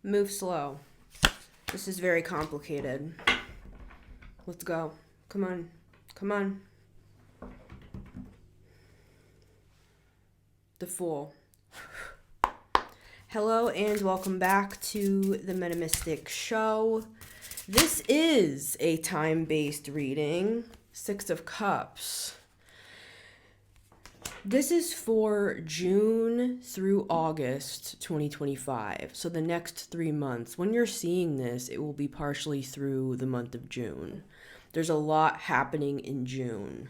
Move slow. This is very complicated. Let's go. Come on. Come on. The Fool. Hello and welcome back to the Metamystic Show. This is a time-based reading. Six of Cups. This is for June through August 2025. So the next 3 months. When you're seeing this, it will be partially through the month of June. There's a lot happening in June.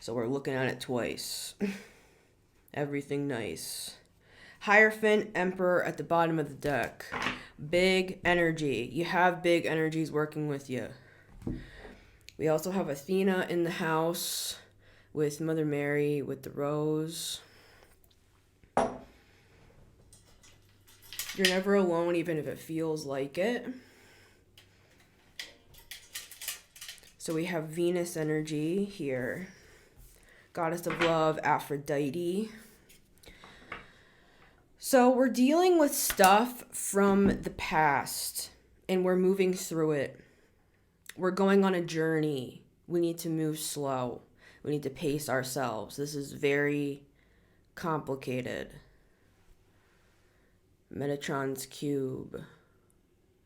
So we're looking at it twice. Everything nice. Hierophant, Emperor at the bottom of the deck. Big energy. You have big energies working with you. We also have Athena in the house with Mother Mary with the rose. You're never alone, even if it feels like it. So we have Venus energy here. Goddess of love, Aphrodite. So we're dealing with stuff from the past and we're moving through it. We're going on a journey. We need to move slow. We need to pace ourselves. This is very complicated. Metatron's cube.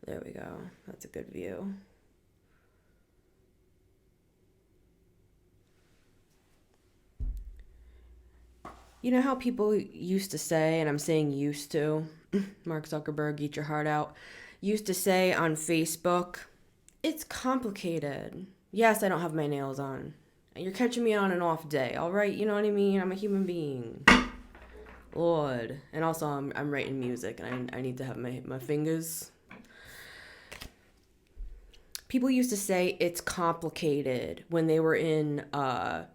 There we go. That's a good view. You know how people used to say, and I'm saying used to, Mark Zuckerberg, eat your heart out, used to say on Facebook, it's complicated. Yes, I don't have my nails on. You're catching me on an off day, all right? You know what I mean? I'm a human being. Lord. And also, I'm writing music, and I need to have my fingers. People used to say it's complicated when they were in a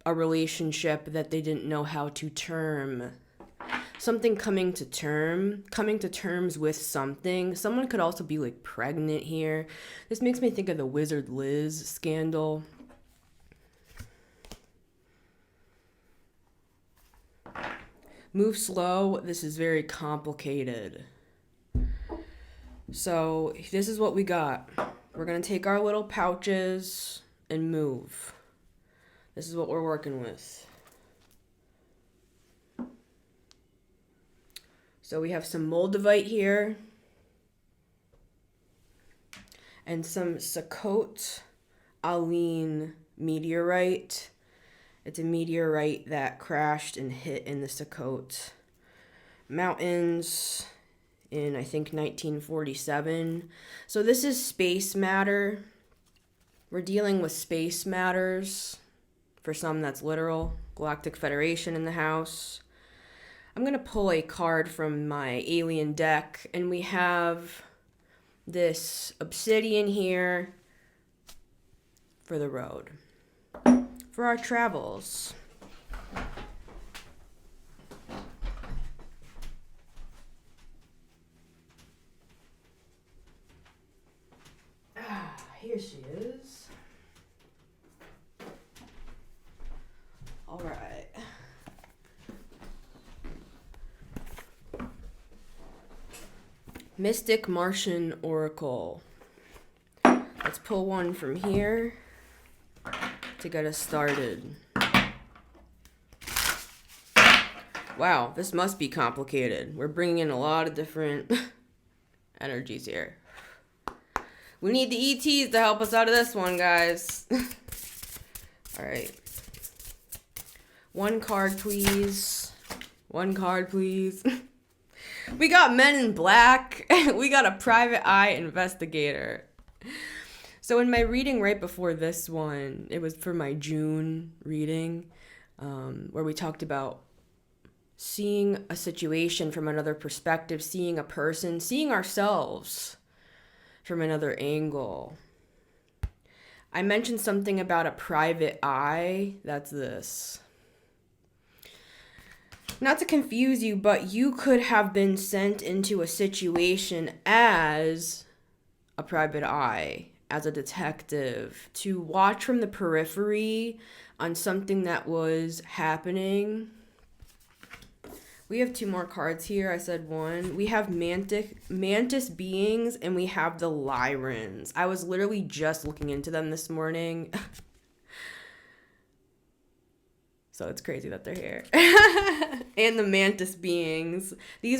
relationship that they didn't know how to term. Something coming to terms with something. Someone could also be like pregnant here. This makes me think of the Wizard Liz scandal. Move slow. This is very complicated. So this is what we got. We're going to take our little pouches and move. This is what we're working with. So we have some Moldavite here. And some Sukhote Alin meteorite. It's a meteorite that crashed and hit in the Sukhote Mountains in, I think, 1947. So this is space matter. We're dealing with space matters. For some, that's literal. Galactic Federation in the house. I'm going to pull a card from my alien deck, and we have this obsidian here for the road. For our travels. Here she is. All right. Mystic Martian Oracle. Let's pull one from here to get us started. Wow, this must be complicated. We're bringing in a lot of different energies here. We need the ETs to help us out of this one, guys. All right. One card, please. One card, please. We got Men in Black. We got a private eye investigator. So in my reading right before this one, it was for my June reading, where we talked about seeing a situation from another perspective, seeing a person, seeing ourselves from another angle. I mentioned something about a private eye. That's this. Not to confuse you, but you could have been sent into a situation as a private eye, as a detective, to watch from the periphery on something that was happening We have two more cards here. I said one. We have mantis beings, and we have the Lyrans. I was literally just looking into them this morning. So it's crazy that they're here. And the mantis beings. These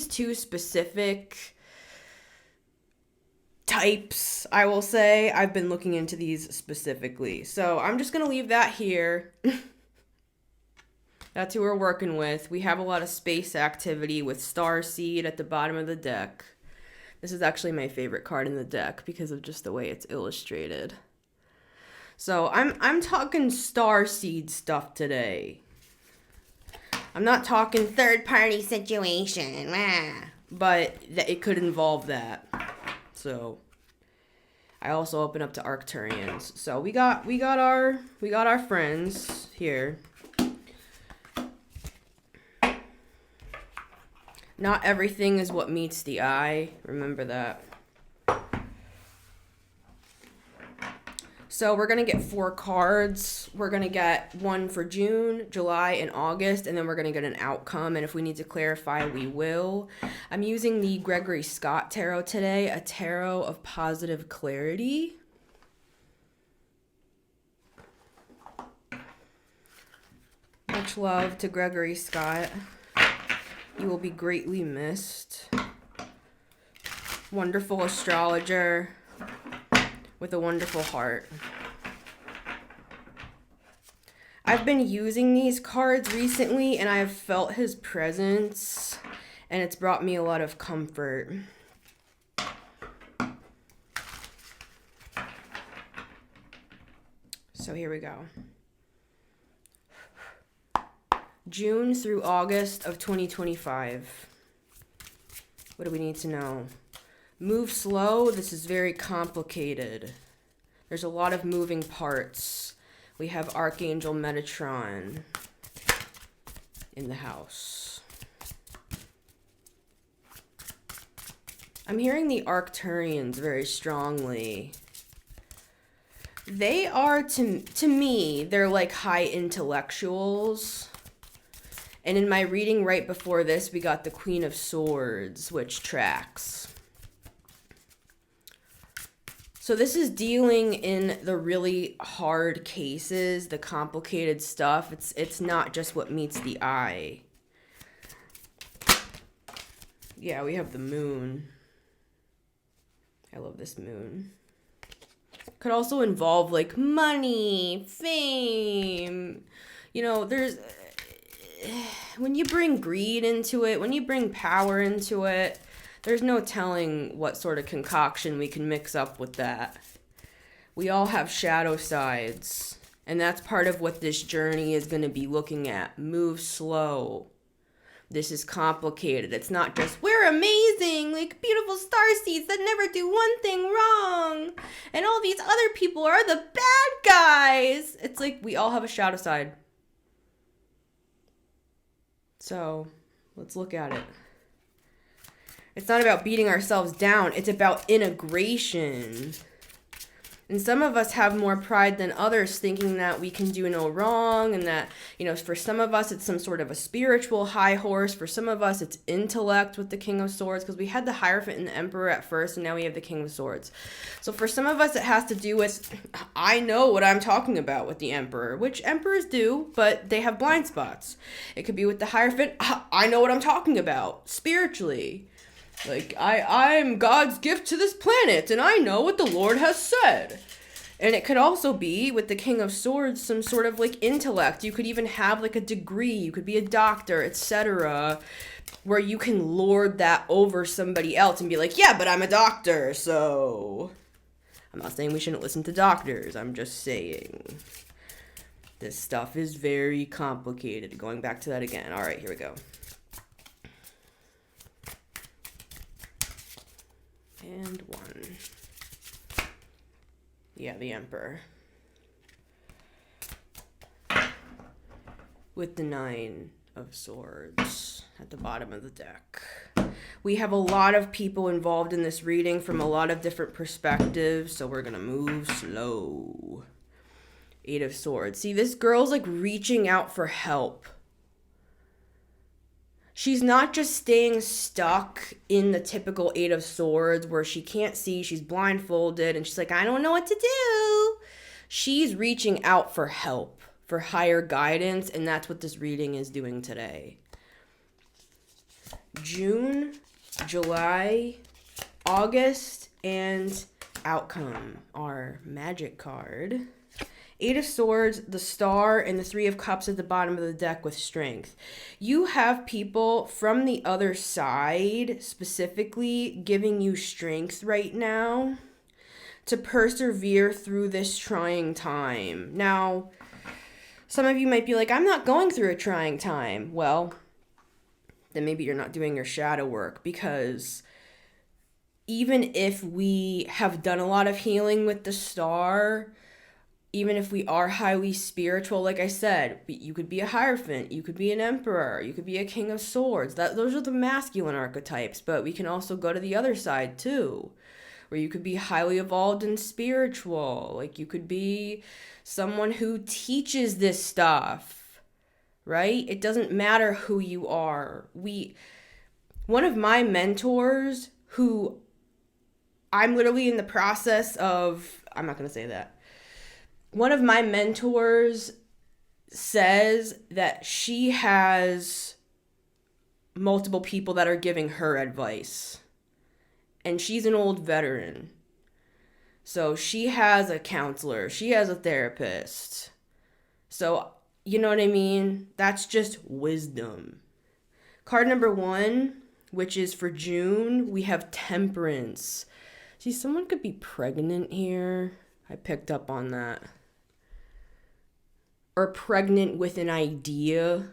two specific types, I will say. I've been looking into these specifically. So I'm just going to leave that here. That's who we're working with. We have a lot of space activity with Starseed at the bottom of the deck. This is actually my favorite card in the deck because of just the way it's illustrated. So I'm talking Starseed stuff today. I'm not talking third-party situation, but it could involve that. So I also open up to Arcturians. So we got our friends here. Not everything is what meets the eye. Remember that. So we're going to get 4 cards. We're going to get one for June, July, and August, and then we're going to get an outcome. And if we need to clarify, we will. I'm using the Gregory Scott Tarot today, a tarot of positive clarity. Much love to Gregory Scott. You will be greatly missed. Wonderful astrologer with a wonderful heart. I've been using these cards recently and I have felt his presence and it's brought me a lot of comfort. So here we go. June through August of 2025. What do we need to know? Move slow. This is very complicated. There's a lot of moving parts. We have Archangel Metatron in the house. I'm hearing the Arcturians very strongly. They are, to me, they're like high intellectuals. And in my reading right before this, we got the Queen of Swords, which tracks. So this is dealing in the really hard cases, the complicated stuff. It's not just what meets the eye. Yeah, we have the moon. I love this moon. Could also involve like money, fame. You know, there's... when you bring greed into it, when you bring power into it, there's no telling what sort of concoction we can mix up with that. We all have shadow sides, and that's part of what this journey is going to be looking at. Move slow. This is complicated. It's not just, we're amazing, like beautiful starseeds that never do one thing wrong, and all these other people are the bad guys. It's like we all have a shadow side. So let's look at it. It's not about beating ourselves down. It's about integration. And some of us have more pride than others, thinking that we can do no wrong, and that, you know, for some of us, it's some sort of a spiritual high horse. For some of us, it's intellect with the King of Swords, because we had the Hierophant and the Emperor at first, and now we have the King of Swords. So for some of us, it has to do with, I know what I'm talking about with the Emperor, which emperors do, but they have blind spots. It could be with the Hierophant, I know what I'm talking about, spiritually. Like, I'm God's gift to this planet, and I know what the Lord has said. And it could also be, with the King of Swords, some sort of, like, intellect. You could even have, like, a degree. You could be a doctor, etc., where you can lord that over somebody else and be like, yeah, but I'm a doctor, so... I'm not saying we shouldn't listen to doctors. I'm just saying this stuff is very complicated. Going back to that again. All right, here we go. And one. Yeah, the Emperor. With the 9 of Swords at the bottom of the deck. We have a lot of people involved in this reading from a lot of different perspectives, so we're gonna move slow. 8 of Swords. See, this girl's like reaching out for help. she's not just staying stuck in the typical Eight of Swords where she can't see, she's blindfolded, and she's like, I don't know what to do. She's reaching out for help, for higher guidance, and that's what this reading is doing today. June, July, August, and outcome, our magic card. Eight of Swords, the Star, and the Three of Cups at the bottom of the deck with strength. You have people from the other side specifically giving you strength right now to persevere through this trying time. Now, some of you might be like, I'm not going through a trying time. Well, then maybe you're not doing your shadow work, because even if we have done a lot of healing with the Star, even if we are highly spiritual, like I said, you could be a Hierophant, you could be an Emperor, you could be a King of Swords. Those are the masculine archetypes, but we can also go to the other side too, where you could be highly evolved and spiritual. Like you could be someone who teaches this stuff, right? It doesn't matter who you are. One of my mentors, who I'm literally in the process of, I'm not going to say that. One of my mentors says that she has multiple people that are giving her advice. And she's an old veteran. So she has a counselor. She has a therapist. So, you know what I mean? That's just wisdom. Card number 1, which is for June, we have Temperance. See, someone could be pregnant here. I picked up on that. Or pregnant with an idea.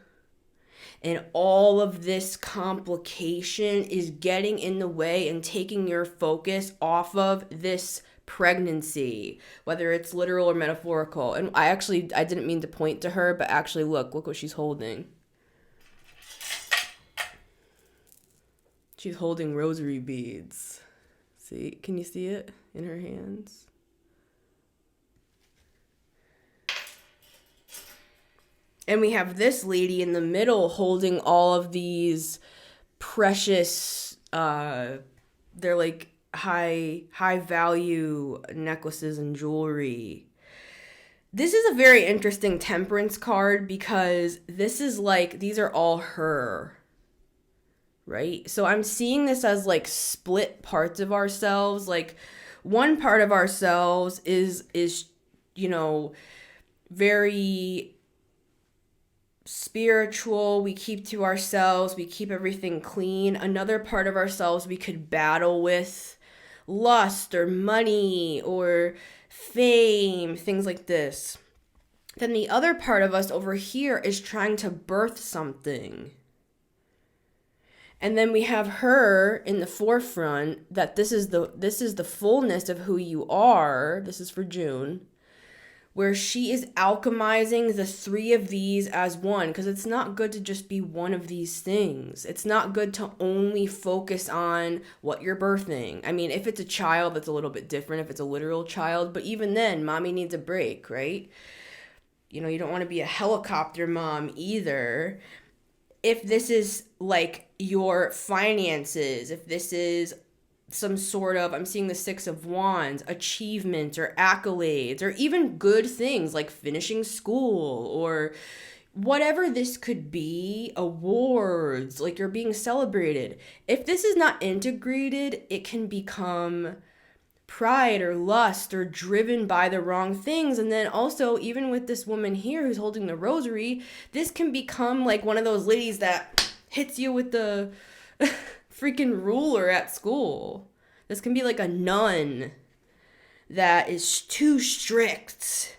And all of this complication is getting in the way and taking your focus off of this pregnancy, whether it's literal or metaphorical. And I didn't mean to point to her, but actually look what she's holding. She's holding rosary beads. See, can you see it in her hands? And we have this lady in the middle holding all of these precious, they're like high value necklaces and jewelry. This is a very interesting Temperance card, because this is like, these are all her, right? So I'm seeing this as like split parts of ourselves. Like one part of ourselves is, you know, very spiritual, we keep to ourselves, we keep everything clean. Another part of ourselves we could battle with lust or money or fame, things like this. Then the other part of us over here is trying to birth something. And then we have her in the forefront, that this is the fullness of who you are. This is for June, where she is alchemizing the 3 of these as one, because it's not good to just be one of these things. It's not good to only focus on what you're birthing. I mean, if it's a child, that's a little bit different, if it's a literal child, but even then, mommy needs a break, right? You know, you don't want to be a helicopter mom either. If this is like your finances, if this is some sort of, I'm seeing the 6 of Wands, achievements or accolades, or even good things like finishing school, or whatever this could be, awards, like you're being celebrated. If this is not integrated, it can become pride or lust or driven by the wrong things. And then also, even with this woman here who's holding the rosary, this can become like one of those ladies that hits you with the freaking ruler at school. This can be like a nun that is too strict.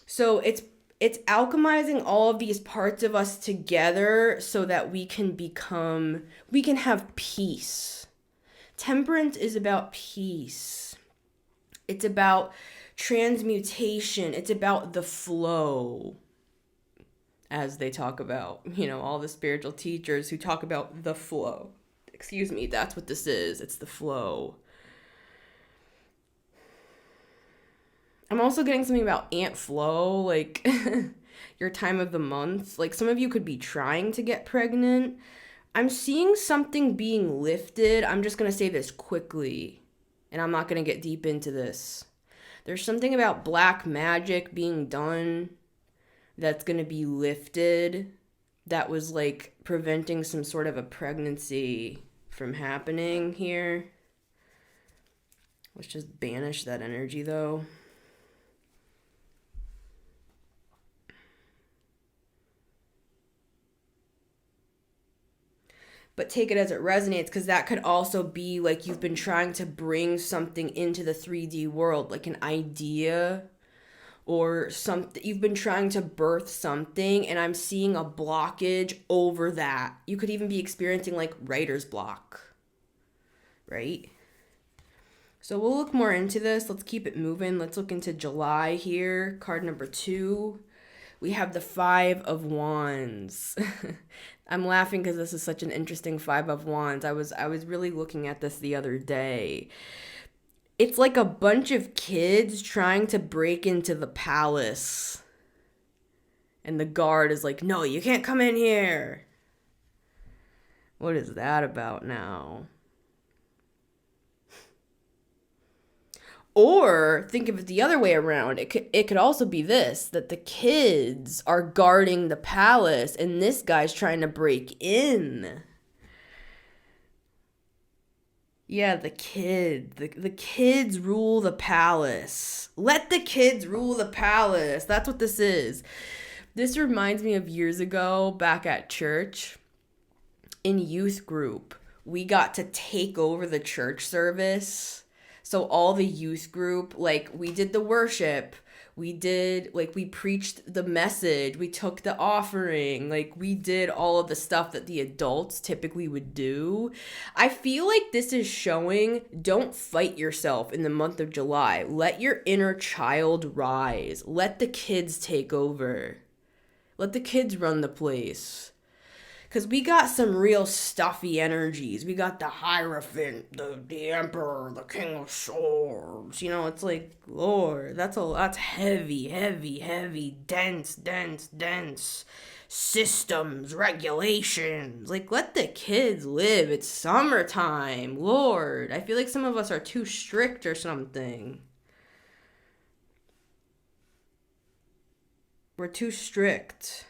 So it's alchemizing all of these parts of us together so that we can have peace. Temperance is about peace. It's about transmutation. It's about the flow, as they talk about, you know, all the spiritual teachers who talk about the flow. Excuse me, that's what this is. It's the flow. I'm also getting something about Aunt Flo, like your time of the month. Like some of you could be trying to get pregnant, I'm seeing something being lifted. I'm just going to say this quickly, and I'm not going to get deep into this. There's something about black magic being done that's going to be lifted that was like preventing some sort of a pregnancy from happening here. Let's just banish that energy though. But take it as it resonates, because that could also be like you've been trying to bring something into the 3D world, like an idea or something. You've been trying to birth something, and I'm seeing a blockage over that. You could even be experiencing like writer's block, right? So we'll look more into this. Let's keep it moving. Let's look into July here. Card number 2. We have the 5 of Wands. I'm laughing because this is such an interesting 5 of Wands. I was really looking at this the other day. It's like a bunch of kids trying to break into the palace. And the guard is like, "No, you can't come in here." What is that about now? Or think of it the other way around. It could also be this, that the kids are guarding the palace and this guy's trying to break in. Yeah, the kids rule the palace. Let the kids rule the palace. That's what this is. This reminds me of years ago back at church in youth group. We got to take over the church service. So all the youth group, like we did the worship, we preached the message, we took the offering, like we did all of the stuff that the adults typically would do. I feel like this is showing, don't fight yourself in the month of July. Let your inner child rise. Let the kids take over. Let the kids run the place. Because we got some real stuffy energies. We got the Hierophant, the Emperor, the King of Swords. You know, it's like, Lord, that's heavy, dense systems, regulations. Like, let the kids live. It's summertime. Lord, I feel like some of us are too strict or something. We're too strict.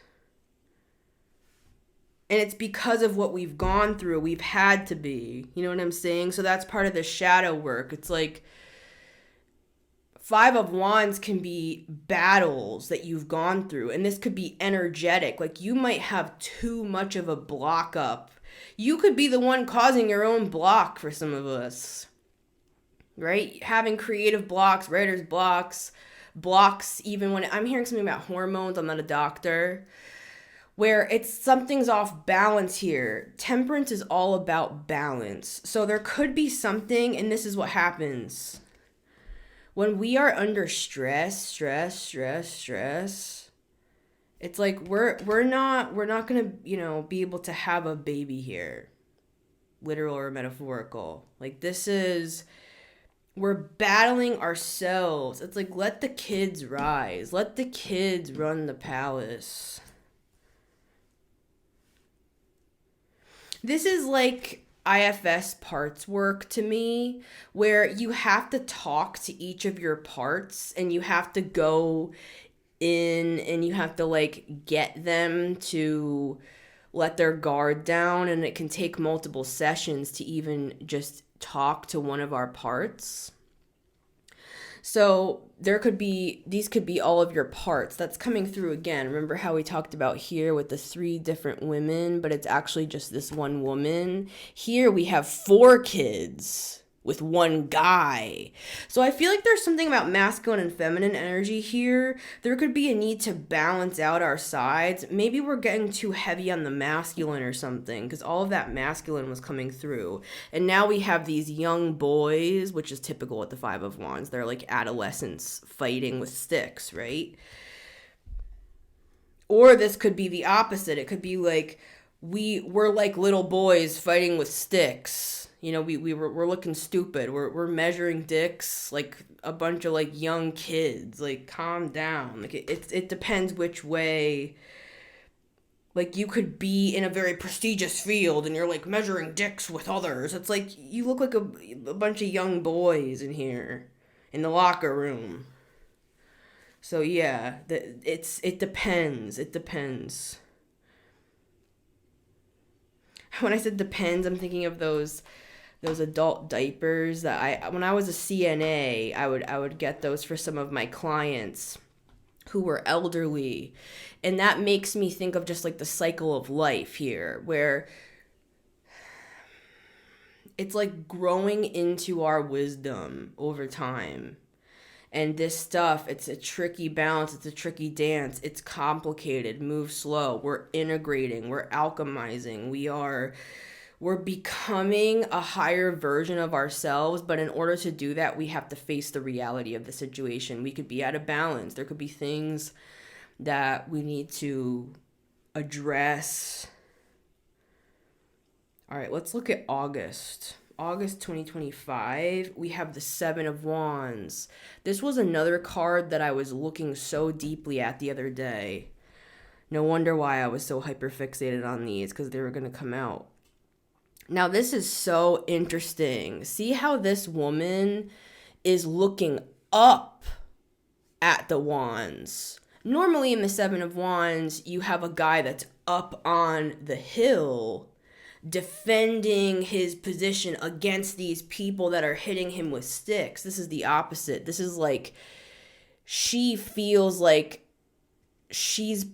And it's because of what we've gone through. We've had to be. You know what I'm saying? So that's part of the shadow work. It's like 5 of Wands can be battles that you've gone through. And this could be energetic. Like you might have too much of a block up. You could be the one causing your own block for some of us. Right? Having creative blocks, writer's blocks even when I'm hearing something about hormones. I'm not a doctor. Where it's something's off balance here. Temperance is all about balance. So there could be something, and this is what happens. When we are under stress, it's like we're not gonna, be able to have a baby here. Literal or metaphorical. Like we're battling ourselves. It's like, let the kids rise. Let the kids run the palace. This is like IFS parts work to me, where you have to talk to each of your parts and you have to go in and you have to like get them to let their guard down, and it can take multiple sessions to even just talk to one of our parts. So these could be all of your parts. That's coming through again. Remember how we talked about here with the 3 different women, but it's actually just this one woman. Here we have 4 kids with one guy. So I feel like there's something about masculine and feminine energy here. There could be a need to balance out our sides. Maybe we're getting too heavy on the masculine or something, because all of that masculine was coming through. And now we have these young boys, which is typical with the 5 of Wands. They're like adolescents fighting with sticks, right? Or this could be the opposite. It could be like we're like little boys fighting with sticks. We're looking stupid. We're measuring dicks like a bunch of like young kids. Like, calm down. Like it depends which way Like, you could be in a very prestigious field and you're like measuring dicks with others. It's like you look like a bunch of young boys in here in the locker room. So yeah, it depends. It depends. When I said depends, I'm thinking of those adult diapers that I when I was a CNA, I would get those for some of my clients who were elderly. And that makes me think of just like the cycle of life here, where it's like growing into our wisdom over time. And this stuff, it's a tricky balance, it's a tricky dance, it's complicated, move slow. We're integrating, we're alchemizing, we're becoming a higher version of ourselves, but in order to do that, we have to face the reality of the situation. We could be out of balance. There could be things that we need to address. All right, let's look at August. August 2025, we have the Seven of Wands. This was another card that I was looking so deeply at the other day. No wonder why I was so hyperfixated on these, because they were going to come out. Now, this is so interesting. See how this woman is looking up at the wands. Normally in the Seven of Wands, you have a guy that's up on the hill defending his position against these people that are hitting him with sticks. This is the opposite. This is like she feels like she's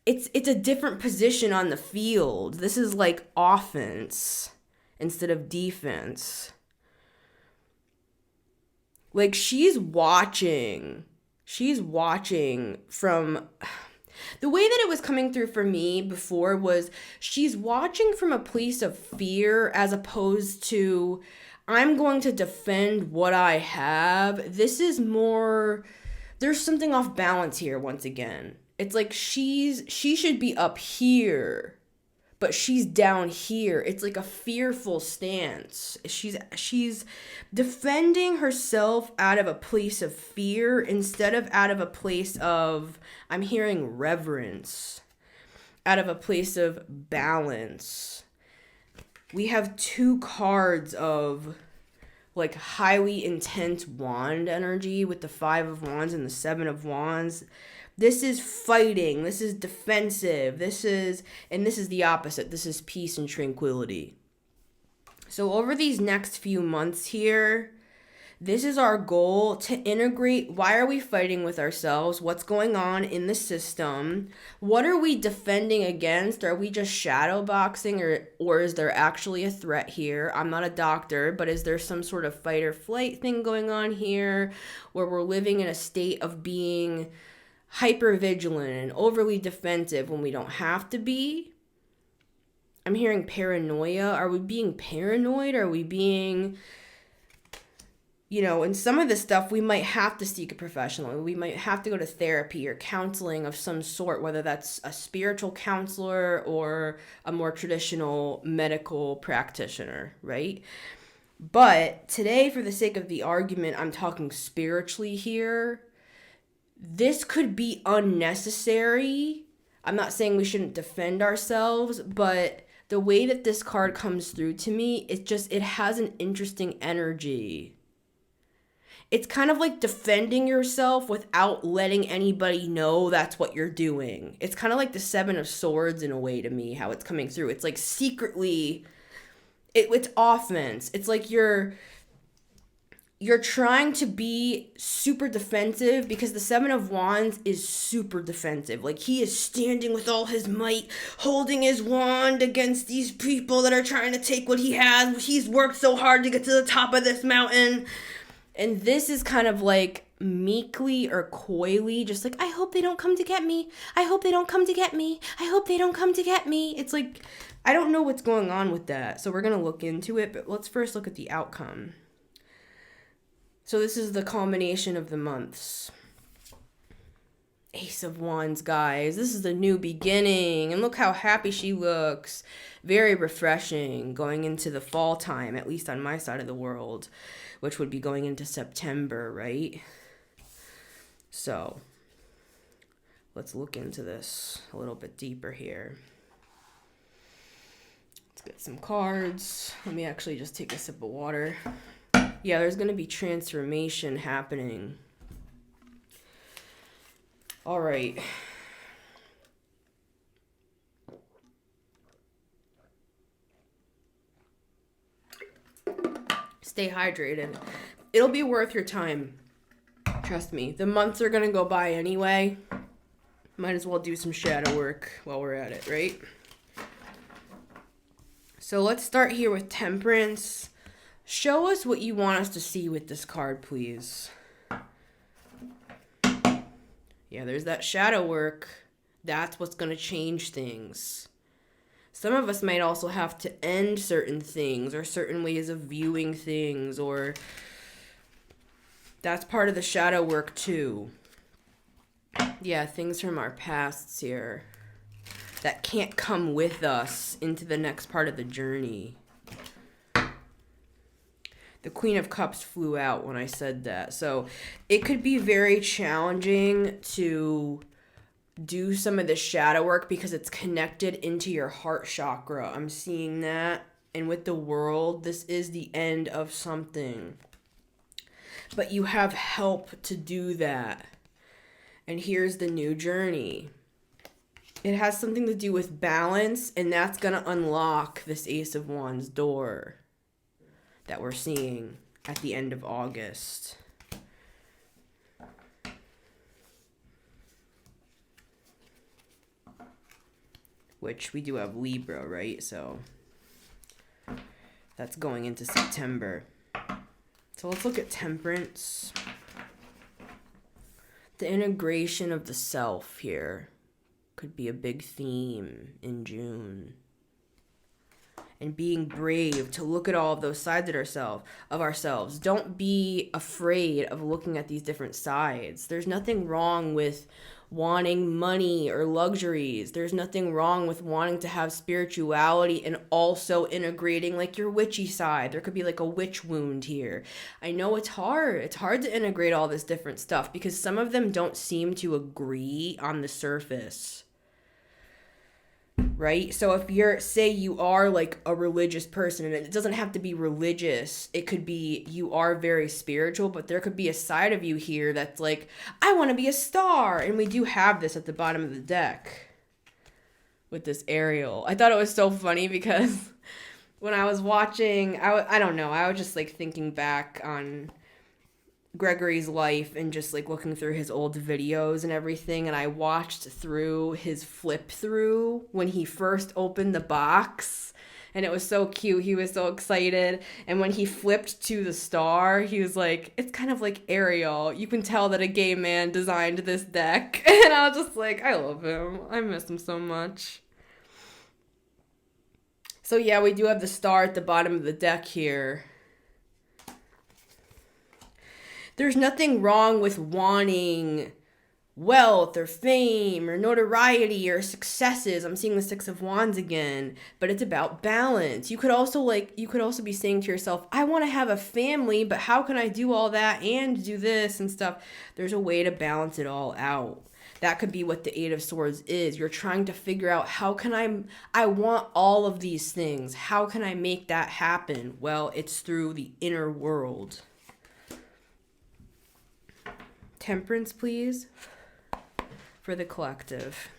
it's a different position on the field. This is like offense instead of defense. Like she's watching from the way that it was coming through for me before was she's watching from a place of fear as opposed to I'm going to defend what I have. This is more, there's something off balance here once again. It's like she should be up here, but she's down here. It's like a fearful stance. She's defending herself out of a place of fear instead of out of a place of, I'm hearing reverence, out of a place of balance. We have two cards of like highly intense wand energy with the Five of Wands and the Seven of Wands. This is fighting, this is defensive, this is the opposite. This is peace and tranquility. So over these next few months here, this is our goal to integrate. Why are we fighting with ourselves? What's going on in the system? What are we defending against? Are we just shadow boxing or is there actually a threat here? I'm not a doctor, but is there some sort of fight or flight thing going on here where we're living in a state of being hyper vigilant and overly defensive when we don't have to be? I'm hearing paranoia. Are we being paranoid? Are we being, in some of this stuff, we might have to seek a professional. We might have to go to therapy or counseling of some sort, whether that's a spiritual counselor or a more traditional medical practitioner, right? But today, for the sake of the argument, I'm talking spiritually here. This could be unnecessary. I'm not saying we shouldn't defend ourselves, but the way that this card comes through to me, it has an interesting energy. It's kind of like defending yourself without letting anybody know that's what you're doing. It's kind of like the Seven of Swords in a way to me, how it's coming through. It's like secretly, it's offense. It's like you're trying to be super defensive because the Seven of Wands is super defensive. Like he is standing with all his might, holding his wand against these people that are trying to take what he has. He's worked so hard to get to the top of this mountain. And this is kind of like meekly or coyly, just like, I hope they don't come to get me. I hope they don't come to get me. I hope they don't come to get me. It's like, I don't know what's going on with that. So we're going to look into it, but let's first look at the outcome. So this is the culmination of the months. Ace of Wands, guys. This is the new beginning. And look how happy she looks. Very refreshing going into the fall time, at least on my side of the world, which would be going into September, right? So Let's look into this a little bit deeper here. Let's get some cards. Let me actually just take a sip of water. Yeah, there's going to be transformation happening. All right. Stay hydrated. It'll be worth your time. Trust me. The months are going to go by anyway. Might as well do some shadow work while we're at it, right? So let's start here with Temperance. Show us what you want us to see with this card, please. Yeah, there's that shadow work. That's what's going to change things. Some of us might also have to end certain things or certain ways of viewing things, or that's part of the shadow work too. Yeah, things from our pasts here that can't come with us into the next part of the journey. The Queen of Cups flew out when I said that. So it could be very challenging to do some of the shadow work because it's connected into your heart chakra. I'm seeing that. And with the World, this is the end of something. But you have help to do that. And here's the new journey. It has something to do with balance, and that's going to unlock this Ace of Wands door that we're seeing at the end of August. Which we do have Libra, right? So that's going into September. So let's look at Temperance. The integration of the self here could be a big theme in June. And being brave to look at all of those sides of ourselves. Don't be afraid of looking at these different sides. There's nothing wrong with wanting money or luxuries. There's nothing wrong with wanting to have spirituality and also integrating like your witchy side. There could be like a witch wound here. I know it's hard. It's hard to integrate all this different stuff because some of them don't seem to agree on the surface. Right? So if you are like a religious person, and it doesn't have to be religious, it could be you are very spiritual, but there could be a side of you here that's like, I want to be a star. And we do have this at the bottom of the deck with this Ariel. I thought it was so funny because when I was watching, I don't know, I was just like thinking back on Gregory's life and just like looking through his old videos and everything, and I watched through his flip through when he first opened the box, and it was so cute. He was so excited, and when he flipped to the star, he was like, it's kind of like Ariel. You can tell that a gay man designed this deck. And I was just like, I love him. I miss him so much. So yeah, we do have the star at the bottom of the deck here. There's nothing wrong with wanting wealth or fame or notoriety or successes. I'm seeing the Six of Wands again, but it's about balance. You could also be saying to yourself, I want to have a family, but how can I do all that and do this and stuff? There's a way to balance it all out. That could be what the Eight of Swords is. You're trying to figure out I want all of these things. How can I make that happen? Well, it's through the inner world. Temperance, please, for the collective.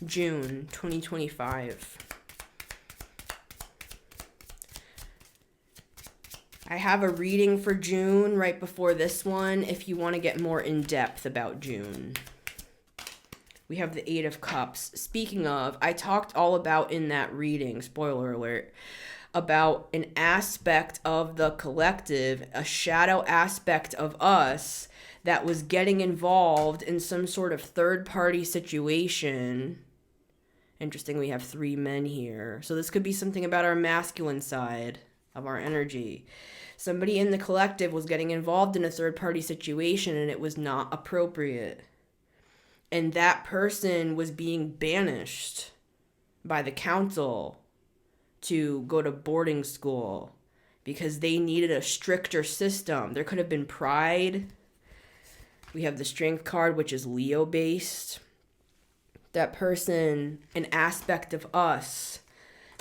June 2025. I have a reading for June right before this one if you want to get more in depth about June. We have the Eight of Cups. Speaking of, I talked all about in that reading, spoiler alert, about an aspect of the collective, a shadow aspect of us that was getting involved in some sort of third-party situation. Interesting, we have 3 men here. So this could be something about our masculine side of our energy. Somebody in the collective was getting involved in a third-party situation and it was not appropriate. And that person was being banished by the council to go to boarding school because they needed a stricter system. There could have been pride. We have the Strength card, which is Leo based. That person, an aspect of us,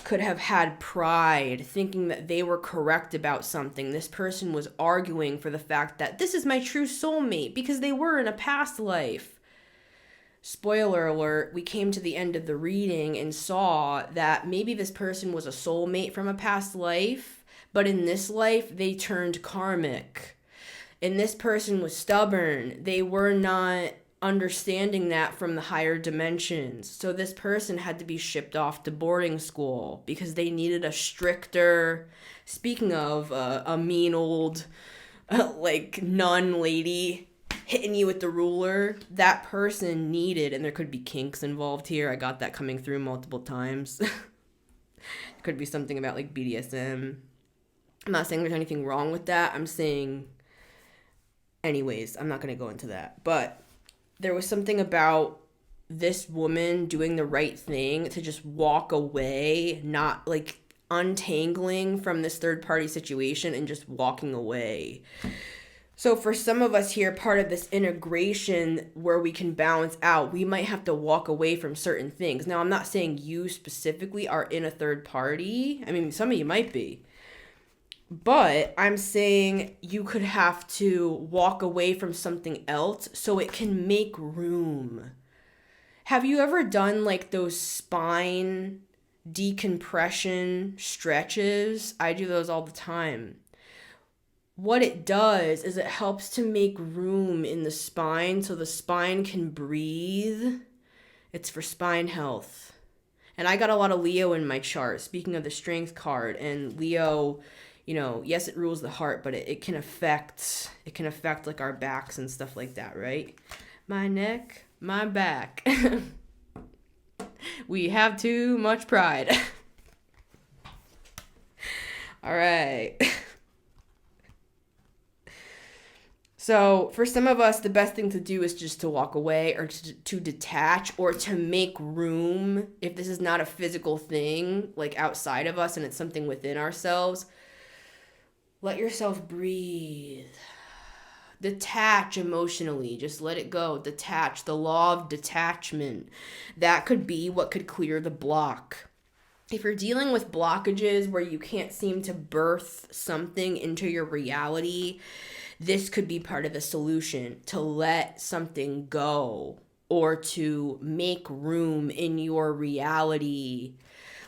could have had pride, thinking that they were correct about something. This person was arguing for the fact that this is my true soulmate because they were in a past life. Spoiler alert, we came to the end of the reading and saw that maybe this person was a soulmate from a past life, but in this life, they turned karmic. And this person was stubborn. They were not understanding that from the higher dimensions. So this person had to be shipped off to boarding school because they needed a stricter, speaking of a mean old like nun lady hitting you with the ruler, that person needed, and there could be kinks involved here. I got that coming through multiple times. Could be something about like BDSM. I'm not saying there's anything wrong with that. I'm saying, anyways, I'm not going to go into that. But there was something about this woman doing the right thing to just walk away, not like untangling from this third party situation and just walking away. So for some of us here, part of this integration where we can balance out, we might have to walk away from certain things. Now, I'm not saying you specifically are in a third party. I mean, some of you might be. But I'm saying you could have to walk away from something else so it can make room. Have you ever done like those spine decompression stretches? I do those all the time. What it does is it helps to make room in the spine so the spine can breathe. It's for spine health. And I got a lot of Leo in my chart, speaking of the strength card. And Leo, you know, yes, it rules the heart, but it can affect like our backs and stuff like that, right? My neck, my back. We have too much pride. All right. So for some of us, the best thing to do is just to walk away or to detach or to make room. If this is not a physical thing, like outside of us and it's something within ourselves, let yourself breathe. Detach emotionally. Just let it go. Detach. The law of detachment. That could be what could clear the block. If you're dealing with blockages where you can't seem to birth something into your reality, this could be part of the solution, to let something go or to make room in your reality.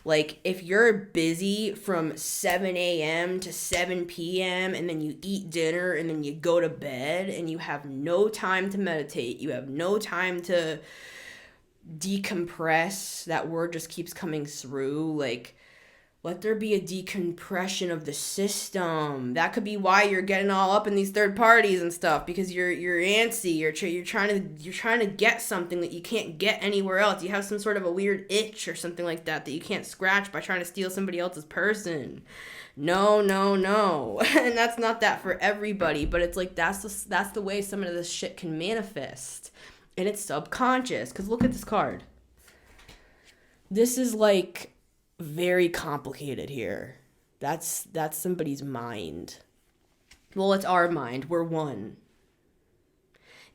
Like if you're busy from 7 a.m. to 7 p.m. and then you eat dinner and then you go to bed and you have no time to meditate, you have no time to decompress, that word just keeps coming through, like let there be a decompression of the system. That could be why you're getting all up in these third parties and stuff, because you're antsy. You're trying to get something that you can't get anywhere else. You have some sort of a weird itch or something like that you can't scratch by trying to steal somebody else's person. No. And that's not that for everybody, but it's like that's the way some of this shit can manifest. And it's subconscious, because look at this card. This is like very complicated here. That's somebody's mind. Well, it's our mind. We're one.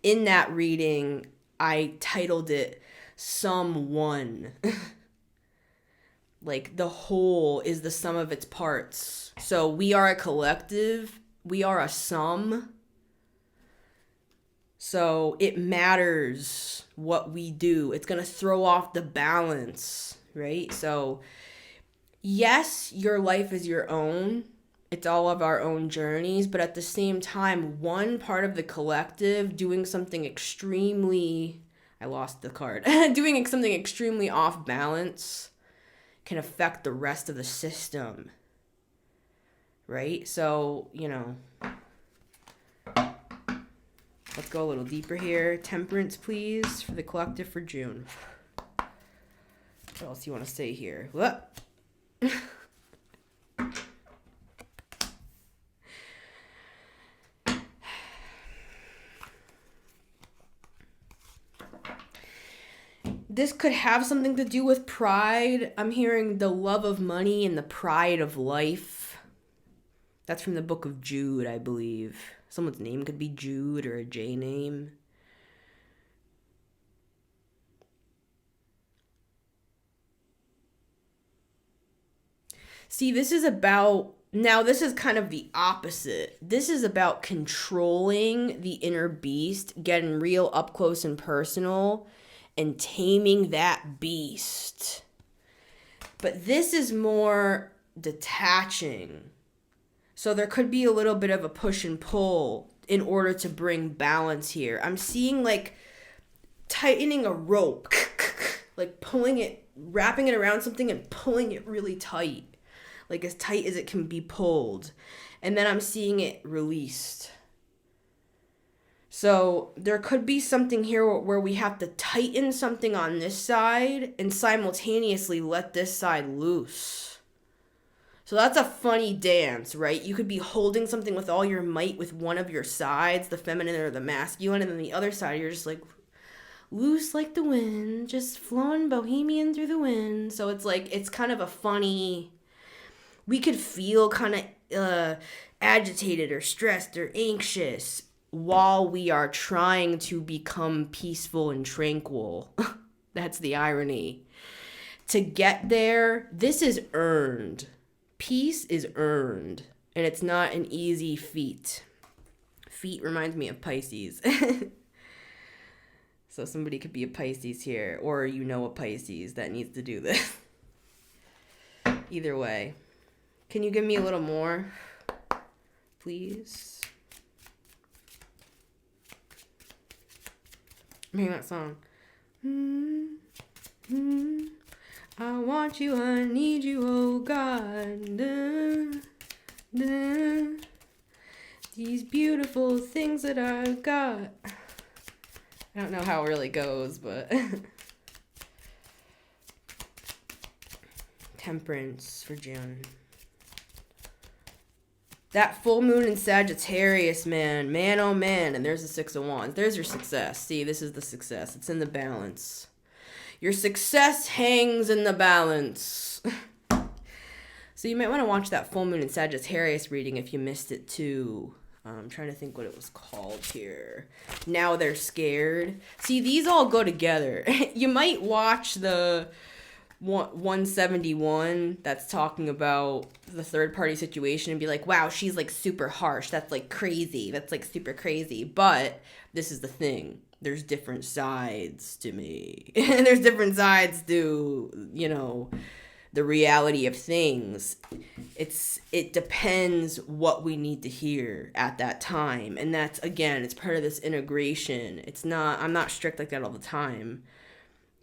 In that reading, I titled it Someone. Like the whole is the sum of its parts. So we are a collective. We are a sum. So it matters what we do. It's going to throw off the balance, right? So yes, your life is your own. It's all of our own journeys. But at the same time, one part of the collective doing something extremely, I lost the card, doing something extremely off balance can affect the rest of the system, right? So, you know, let's go a little deeper here. Temperance, please, for the collective for June. What else do you want to say here? What? This could have something to do with pride. I'm hearing the love of money and the pride of life. That's from the book of Jude, I believe. Someone's name could be Jude or a J name. See, this is about, now this is kind of the opposite. This is about controlling the inner beast, getting real up close and personal, and taming that beast. But this is more detaching. So there could be a little bit of a push and pull in order to bring balance here. I'm seeing like tightening a rope, like pulling it, wrapping it around something and pulling it really tight, like as tight as it can be pulled. And then I'm seeing it released. So there could be something here where we have to tighten something on this side and simultaneously let this side loose. So that's a funny dance, right? You could be holding something with all your might with one of your sides, the feminine or the masculine, and then the other side, you're just like loose like the wind, just flowing bohemian through the wind. So it's like, it's kind of a funny, we could feel kind of agitated or stressed or anxious while we are trying to become peaceful and tranquil. That's the irony. To get there, this is earned. Peace is earned, and it's not an easy feat. Feet reminds me of Pisces. So somebody could be a Pisces here, or you know a Pisces that needs to do this. Either way. Can you give me a little more, please? I'm hearing that song. I want you, I need you, oh God. These beautiful things that I've got. I don't know how it really goes, but Temperance for June. That full moon in Sagittarius, man, oh man, and there's the Six of Wands. There's your success. See, this is the success. It's in the balance. Your success hangs in the balance. So you might want to watch that full moon in Sagittarius reading if you missed it too. I'm trying to think what it was called here. Now They're Scared. See, these all go together. You might watch the 171 that's talking about the third party situation and be like, wow, she's like super harsh. That's like crazy. That's like super crazy. But this is the thing. There's different sides to me. There's different sides to, you know, the reality of things. It depends what we need to hear at that time. And that's, again, it's part of this integration. I'm not strict like that all the time.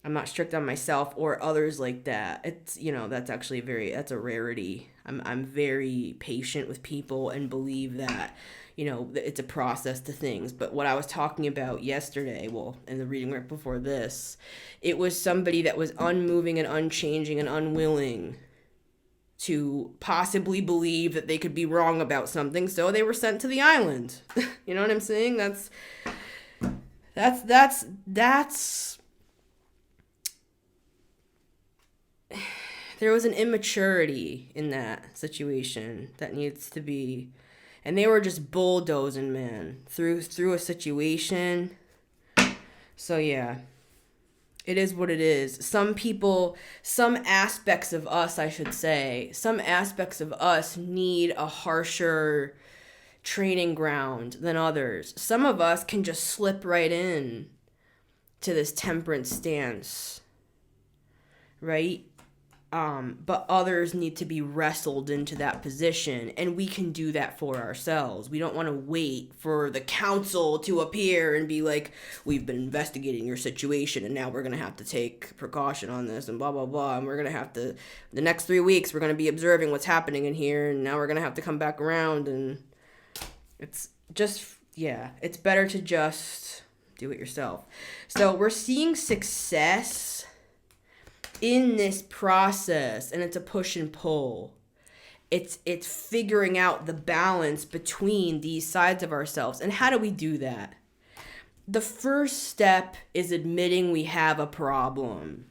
I'm not strict on myself or others like that. It's, you know, that's actually that's a rarity. I'm very patient with people and believe that, you know, it's a process to things. But what I was talking about yesterday, well, in the reading right before this, it was somebody that was unmoving and unchanging and unwilling to possibly believe that they could be wrong about something, so they were sent to the island. You know what I'm saying? That's there was an immaturity in that situation that needs to be, and they were just bulldozing, man, through a situation. So yeah, it is what it is. Some people, some aspects of us, I should say, some aspects of us need a harsher training ground than others. Some of us can just slip right in to this temperance stance, right? But others need to be wrestled into that position, and we can do that for ourselves. We don't want to wait for the council to appear and be like, we've been investigating your situation, and now we're going to have to take precaution on this, and blah, blah, blah, and we're going to have to, the next 3 weeks, we're going to be observing what's happening in here, and now we're going to have to come back around, and it's just, yeah, it's better to just do it yourself. So we're seeing success in this process, and it's a push and pull. It's figuring out the balance between these sides of ourselves. And how do we do that? The first step is admitting we have a problem.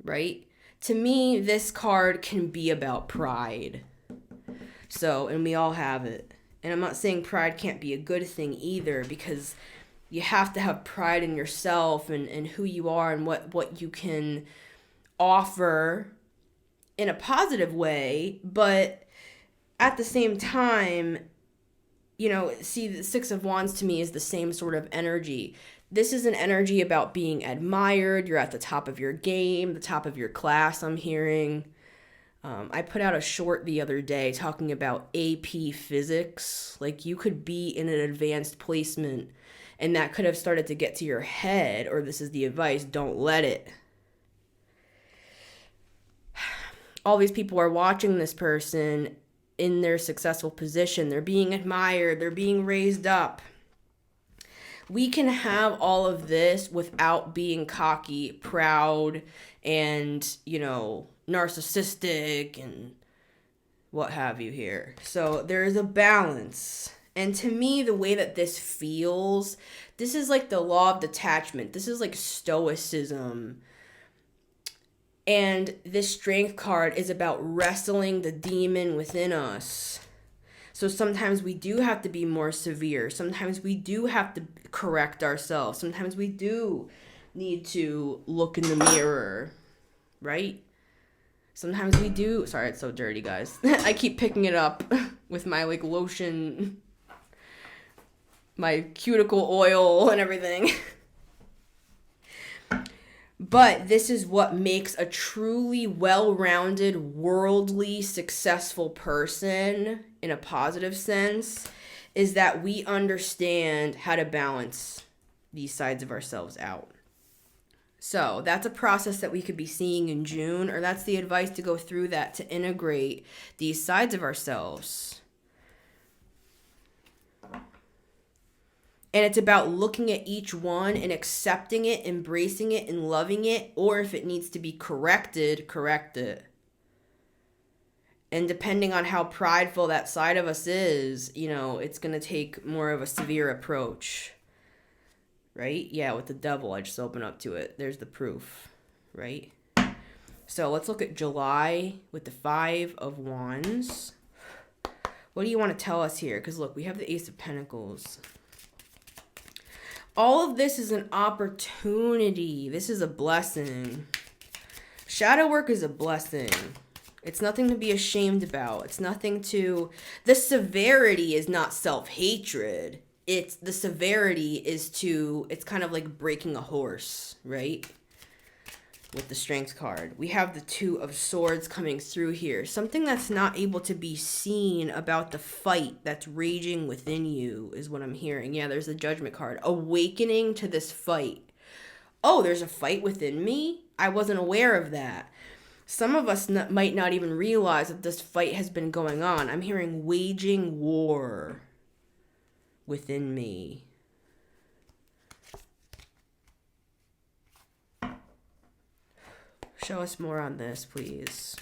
Right? To me, this card can be about pride. So, and we all have it. And I'm not saying pride can't be a good thing either, because you have to have pride in yourself and who you are and what you can offer in a positive way, but at the same time, see, the Six of Wands to me is the same sort of energy. This is an energy about being admired. You're at the top of your game, the top of your class, I'm hearing. I put out a short the other day talking about AP physics. Like, you could be in an advanced placement and that could have started to get to your head, or this is the advice, don't let it. All these people are watching this person in their successful position. They're being admired. They're being raised up. We can have all of this without being cocky, proud, and, narcissistic and what have you here. So there is a balance. And to me, the way that this feels, this is like the law of detachment. This is like stoicism. And this Strength card is about wrestling the demon within us. So sometimes we do have to be more severe. Sometimes we do have to correct ourselves. Sometimes we do need to look in the mirror, right? Sometimes we do. Sorry, it's so dirty, guys. I keep picking it up with my lotion, my cuticle oil and everything. But this is what makes a truly well-rounded, worldly, successful person in a positive sense, is that we understand how to balance these sides of ourselves out. So that's a process that we could be seeing in June, or that's the advice to go through that, to integrate these sides of ourselves. And it's about looking at each one and accepting it, embracing it, and loving it. Or if it needs to be corrected, correct it. And depending on how prideful that side of us is, it's going to take more of a severe approach. Right? Yeah, with the devil, I just open up to it. There's the proof. Right? So let's look at July with the Five of Wands. What do you want to tell us here? Because look, we have the Ace of Pentacles. All of this is an opportunity. This is a blessing. Shadow work is a blessing. It's nothing to be ashamed about. It's nothing to... The severity is not self-hatred. The severity is it's kind of like breaking a horse, right? With the Strength card. We have the Two of Swords coming through here. Something that's not able to be seen about the fight that's raging within you is what I'm hearing. Yeah, there's the Judgment card. Awakening to this fight. Oh, there's a fight within me? I wasn't aware of that. Some of us might not even realize that this fight has been going on. I'm hearing waging war within me. Show us more on this, please.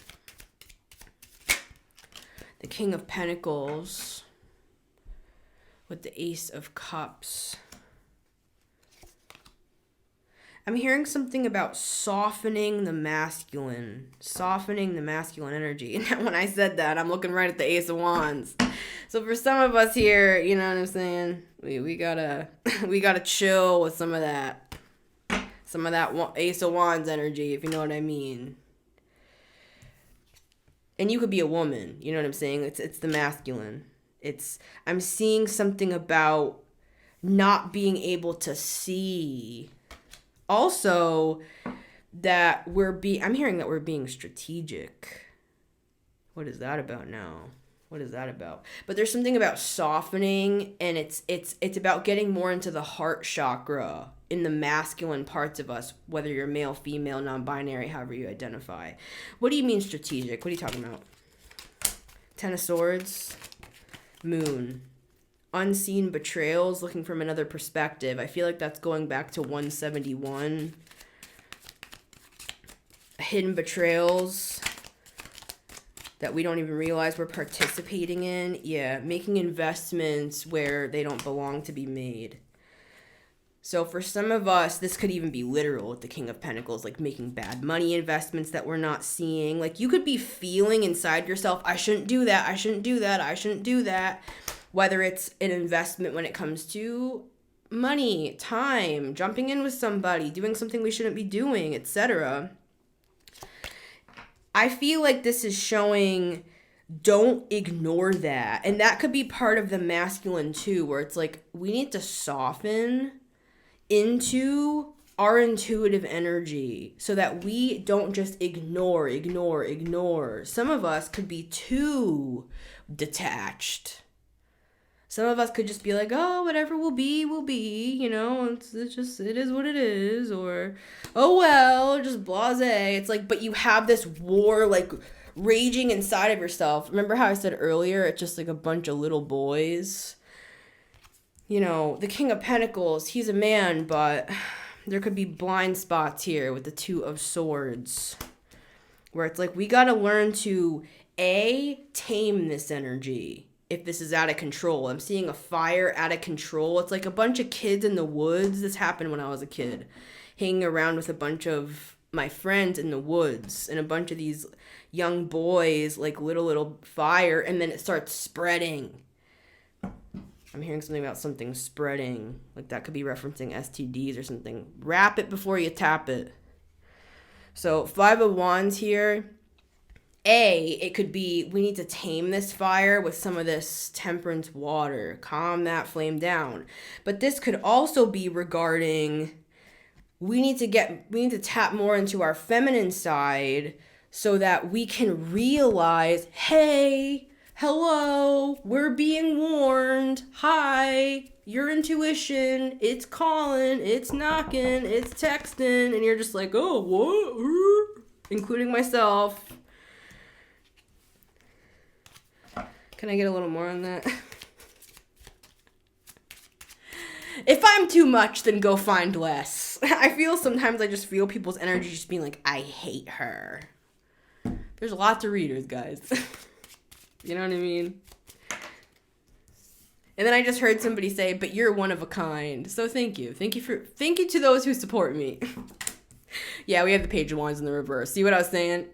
The King of Pentacles with the Ace of Cups. I'm hearing something about softening the masculine energy. And when I said that, I'm looking right at the Ace of Wands. So for some of us here, you know what I'm saying? We gotta chill with some of that Ace of Wands energy, if you know what I mean. And you could be a woman, you know what I'm saying? It's the masculine. I'm seeing something about not being able to see. Also, that I'm hearing that we're being strategic. What is that about now? What is that about? But there's something about softening, and it's about getting more into the heart chakra in the masculine parts of us, whether you're male, female, non-binary, however you identify. What do you mean strategic? What are you talking about? Ten of Swords, Moon. Unseen betrayals, looking from another perspective. I feel like that's going back to 171. Hidden betrayals that we don't even realize we're participating in. Yeah, making investments where they don't belong to be made. So for some of us, this could even be literal with the King of Pentacles, like making bad money investments that we're not seeing. Like, you could be feeling inside yourself, I shouldn't do that, I shouldn't do that, I shouldn't do that. Whether it's an investment when it comes to money, time, jumping in with somebody, doing something we shouldn't be doing, etc. I feel like this is showing, don't ignore that. And that could be part of the masculine too, where it's like we need to soften into our intuitive energy so that we don't just ignore. Some of us could be too detached. Some of us could just be like, oh, whatever will be, it is what it is, or, oh, well, just blasé. It's like, but you have this war, like, raging inside of yourself. Remember how I said earlier, it's just like a bunch of little boys? The King of Pentacles, he's a man, but there could be blind spots here with the Two of Swords, where it's like, we gotta learn to, tame this energy. If this is out of control. I'm seeing a fire out of control. It's like a bunch of kids in the woods. This happened when I was a kid. Hanging around with a bunch of my friends in the woods. And a bunch of these young boys, like little fire. And then it starts spreading. I'm hearing something about something spreading. Like that could be referencing STDs or something. Wrap it before you tap it. So 5 of Wands here. It could be we need to tame this fire with some of this temperance water, calm that flame down. But this could also be regarding we need to tap more into our feminine side so that we can realize, hey, hello, we're being warned. Hi, your intuition, it's calling, it's knocking, it's texting, and you're just like, oh, what? Including myself. Can I get a little more on that? If I'm too much, then go find less. I just feel people's energy just being like, I hate her. There's lots of readers, guys. You know what I mean? And then I just heard somebody say, but you're one of a kind. So thank you. Thank you to those who support me. Yeah, we have the Page of Wands in the reverse. See what I was saying?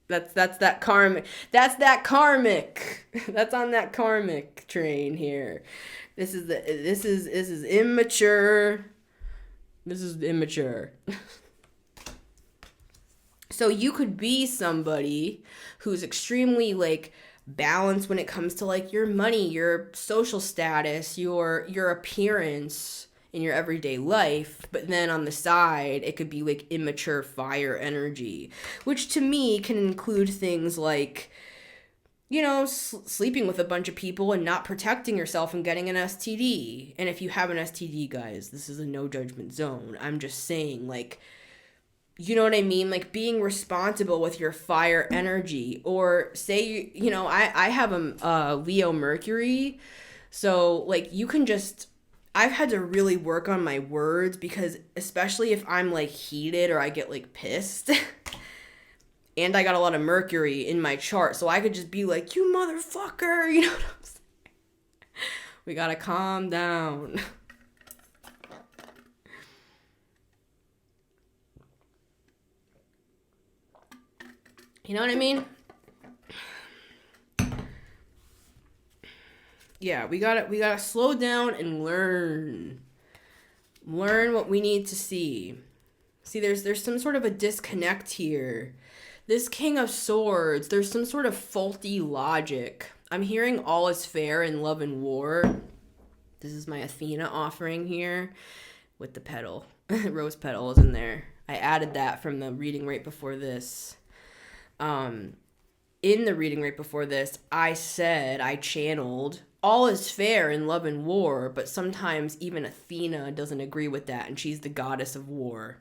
That's that karmic. That's on that karmic train here. This is immature. This is immature. So you could be somebody who's extremely like balanced when it comes to like your money, your social status, your appearance in your everyday life, but then on the side it could be like immature fire energy, which to me can include things like sleeping with a bunch of people and not protecting yourself and getting an STD. And if you have an STD, guys, this is a no judgment zone. I'm just saying, like, you know what I mean? Like being responsible with your fire energy. Or say, I have a Leo Mercury, so like you can just, I've had to really work on my words because especially if I'm like heated or I get like pissed and I got a lot of Mercury in my chart, so I could just be like, you motherfucker, you know what I'm saying? We gotta calm down. You know what I mean? Yeah, we gotta slow down and learn what we need to see. There's some sort of a disconnect here. This King of Swords, there's some sort of faulty logic. I'm hearing all is fair in love and war. This is my Athena offering here with the petal. Rose petal is in there. I added that from the reading right before this. In the reading right before this, I channeled all is fair in love and war, but sometimes even Athena doesn't agree with that, and she's the goddess of war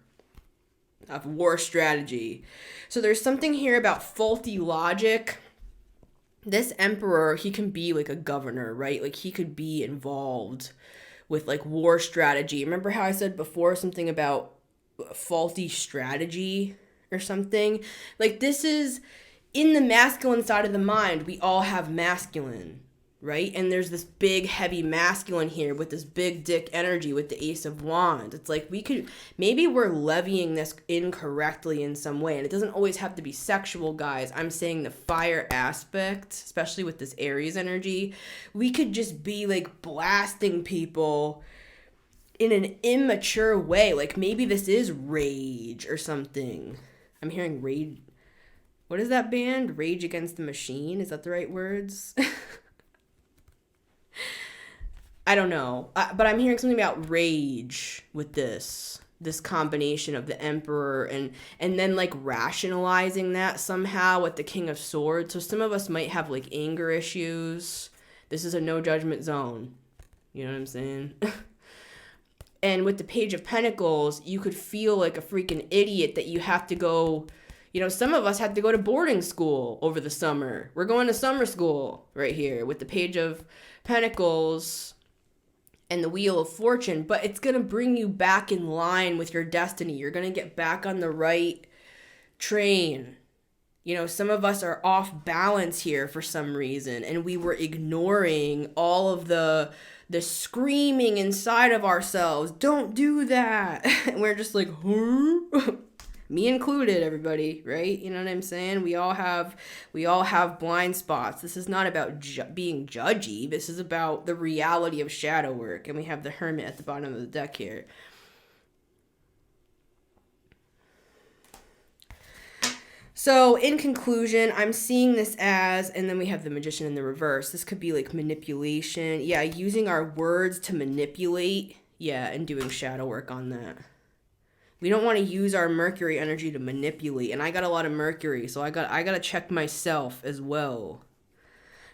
strategy. So there's something here about faulty logic. This emperor, he can be like a governor, right? Like he could be involved with like war strategy. Remember how I said before something about faulty strategy or something? Like this is in the masculine side of the mind. We all have masculine, right? And there's this big heavy masculine here with this big dick energy with the Ace of Wands. It's like maybe we're levying this incorrectly in some way, and it doesn't always have to be sexual, guys. I'm saying the fire aspect, especially with this Aries energy, we could just be like blasting people in an immature way. Like maybe this is rage or something. I'm hearing rage. What is that band? Rage Against the Machine? Is that the right words? I don't know. But I'm hearing something about rage with this combination of the Emperor and then like rationalizing that somehow with the King of Swords. So some of us might have like anger issues. This is a no judgment zone. You know what I'm saying? And with the Page of Pentacles, you could feel like a freaking idiot that you have to go. Some of us had to go to boarding school over the summer. We're going to summer school right here with the Page of Pentacles and the Wheel of Fortune. But it's going to bring you back in line with your destiny. You're going to get back on the right train. Some of us are off balance here for some reason. And we were ignoring all of the screaming inside of ourselves. Don't do that. And we're just like, huh? Me included, everybody, right? You know what I'm saying? We all have blind spots. This is not about being judgy. This is about the reality of shadow work. And we have the Hermit at the bottom of the deck here. So in conclusion, I'm seeing this as, and then we have the Magician in the reverse. This could be like manipulation. Yeah, using our words to manipulate. Yeah, and doing shadow work on that. We don't want to use our Mercury energy to manipulate. And I got a lot of Mercury, so I got to check myself as well.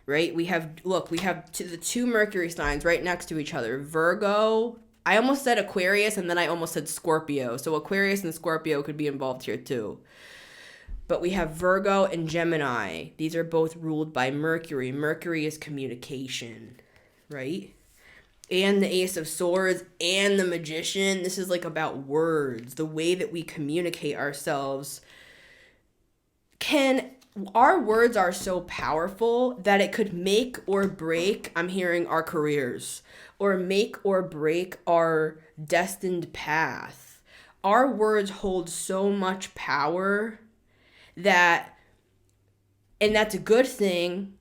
Right? We have the two Mercury signs right next to each other. Virgo. I almost said Aquarius, and then I almost said Scorpio. So Aquarius and Scorpio could be involved here too. But we have Virgo and Gemini. These are both ruled by Mercury. Mercury is communication, right? And the Ace of Swords and the Magician. This is like about words, the way that we communicate ourselves. Our words are so powerful that it could make or break, I'm hearing, our careers, or make or break our destined path. Our words hold so much power that, and that's a good thing,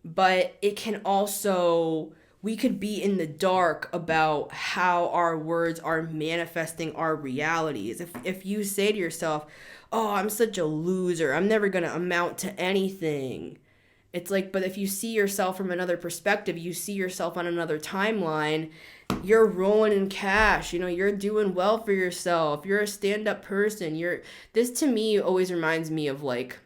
but it can also, we could be in the dark about how our words are manifesting our realities. If you say to yourself, oh, I'm such a loser, I'm never going to amount to anything. It's like, but if you see yourself from another perspective, you see yourself on another timeline, you're rolling in cash, you're doing well for yourself. You're a stand-up person. This to me always reminds me of like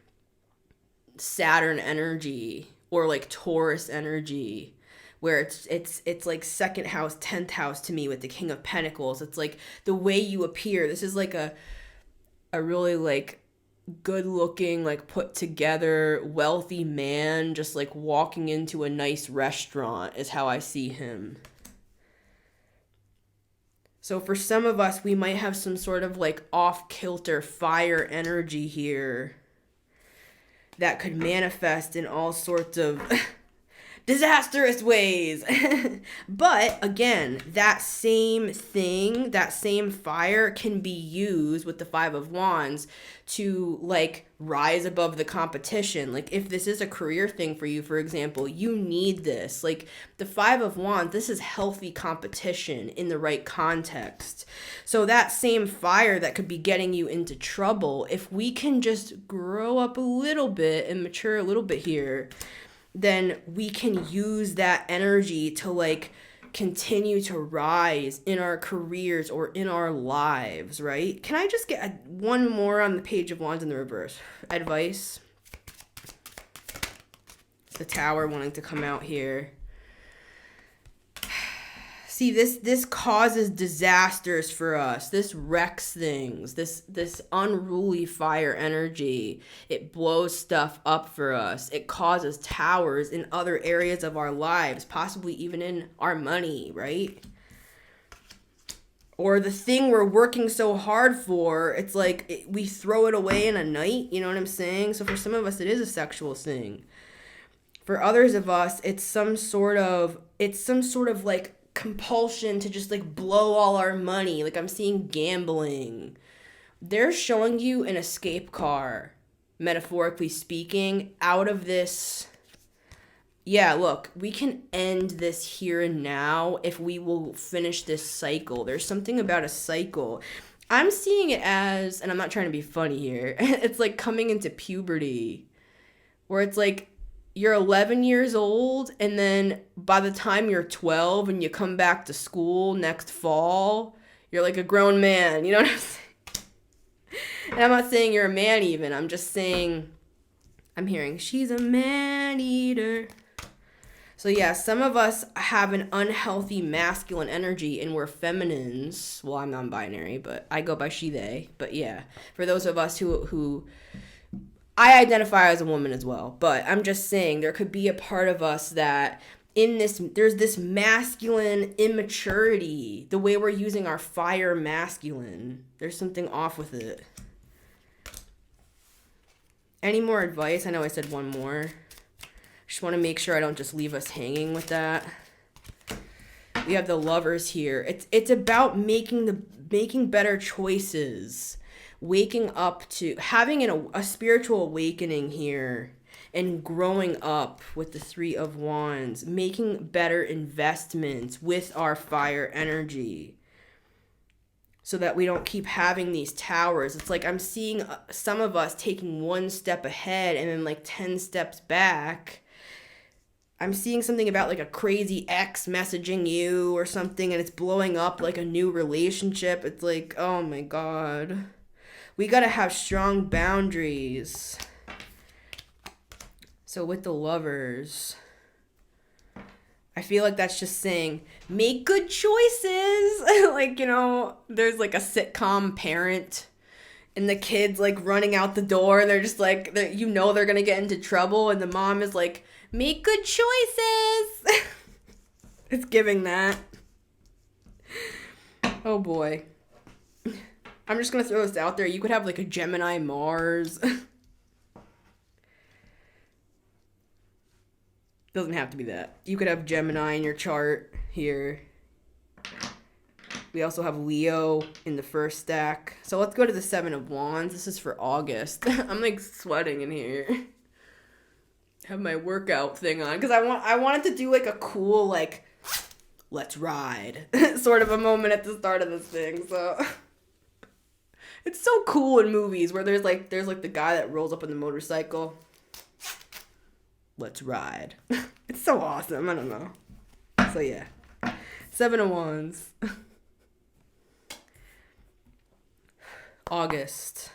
Saturn energy or like Taurus energy, where it's like second house, 10th house to me with the King of Pentacles. It's like the way you appear. This is like a really like good looking, like put together, wealthy man just like walking into a nice restaurant is how I see him. So for some of us, we might have some sort of like off-kilter fire energy here that could manifest in all sorts of disastrous ways. But again, that same thing, that same fire can be used with the Five of Wands to like rise above the competition. Like if this is a career thing for you, for example, you need this. Like the Five of Wands, this is healthy competition in the right context. So that same fire that could be getting you into trouble, if we can just grow up a little bit and mature a little bit here, then we can use that energy to like continue to rise in our careers or in our lives, right? Can I just get one more on the Page of Wands in the reverse? Advice. The Tower wanting to come out here. See, this causes disasters for us. This wrecks things. This unruly fire energy. It blows stuff up for us. It causes towers in other areas of our lives, possibly even in our money, right? Or the thing we're working so hard for, it's like we throw it away in a night, you know what I'm saying? So for some of us, it is a sexual thing. For others of us, it's some sort of like compulsion to just like blow all our money. Like I'm seeing gambling. They're showing you an escape car, metaphorically speaking, out of this. Yeah, look, we can end this here and now if we will finish this cycle. There's something about a cycle. I'm seeing it as, and I'm not trying to be funny here, it's like coming into puberty, where it's like you're 11 years old, and then by the time you're 12 and you come back to school next fall, you're like a grown man. You know what I'm saying? And I'm not saying you're a man even. I'm just saying, I'm hearing, she's a man eater. So yeah, some of us have an unhealthy masculine energy and we're feminines. Well, I'm non-binary, but I go by she, they. But yeah, for those of us who I identify as a woman as well, but I'm just saying there could be a part of us that there's this masculine immaturity, the way we're using our fire masculine. There's something off with it. Any more advice? I know I said one more. Just want to make sure I don't just leave us hanging with that. We have the Lovers here. It's about making better choices, waking up to having a spiritual awakening here, and growing up with the Three of Wands, making better investments with our fire energy, so that we don't keep having these towers. It's like I'm seeing some of us taking one step ahead and then like 10 steps back. I'm seeing something about like a crazy ex messaging you or something, and it's blowing up like a new relationship. It's like, oh my God. We gotta have strong boundaries. So with the Lovers, I feel like that's just saying, make good choices. Like, there's like a sitcom parent and the kid's like running out the door and they're just like, they're going to get into trouble. And the mom is like, make good choices. It's giving that. Oh boy. I'm just going to throw this out there. You could have like a Gemini Mars. Doesn't have to be that. You could have Gemini in your chart here. We also have Leo in the first stack. So let's go to the Seven of Wands. This is for August. I'm like sweating in here. Have my workout thing on because I wanted to do like a cool like let's ride sort of a moment at the start of this thing. So it's so cool in movies where there's like the guy that rolls up on the motorcycle. Let's ride. It's so awesome. I don't know. So yeah. Seven of Wands. August.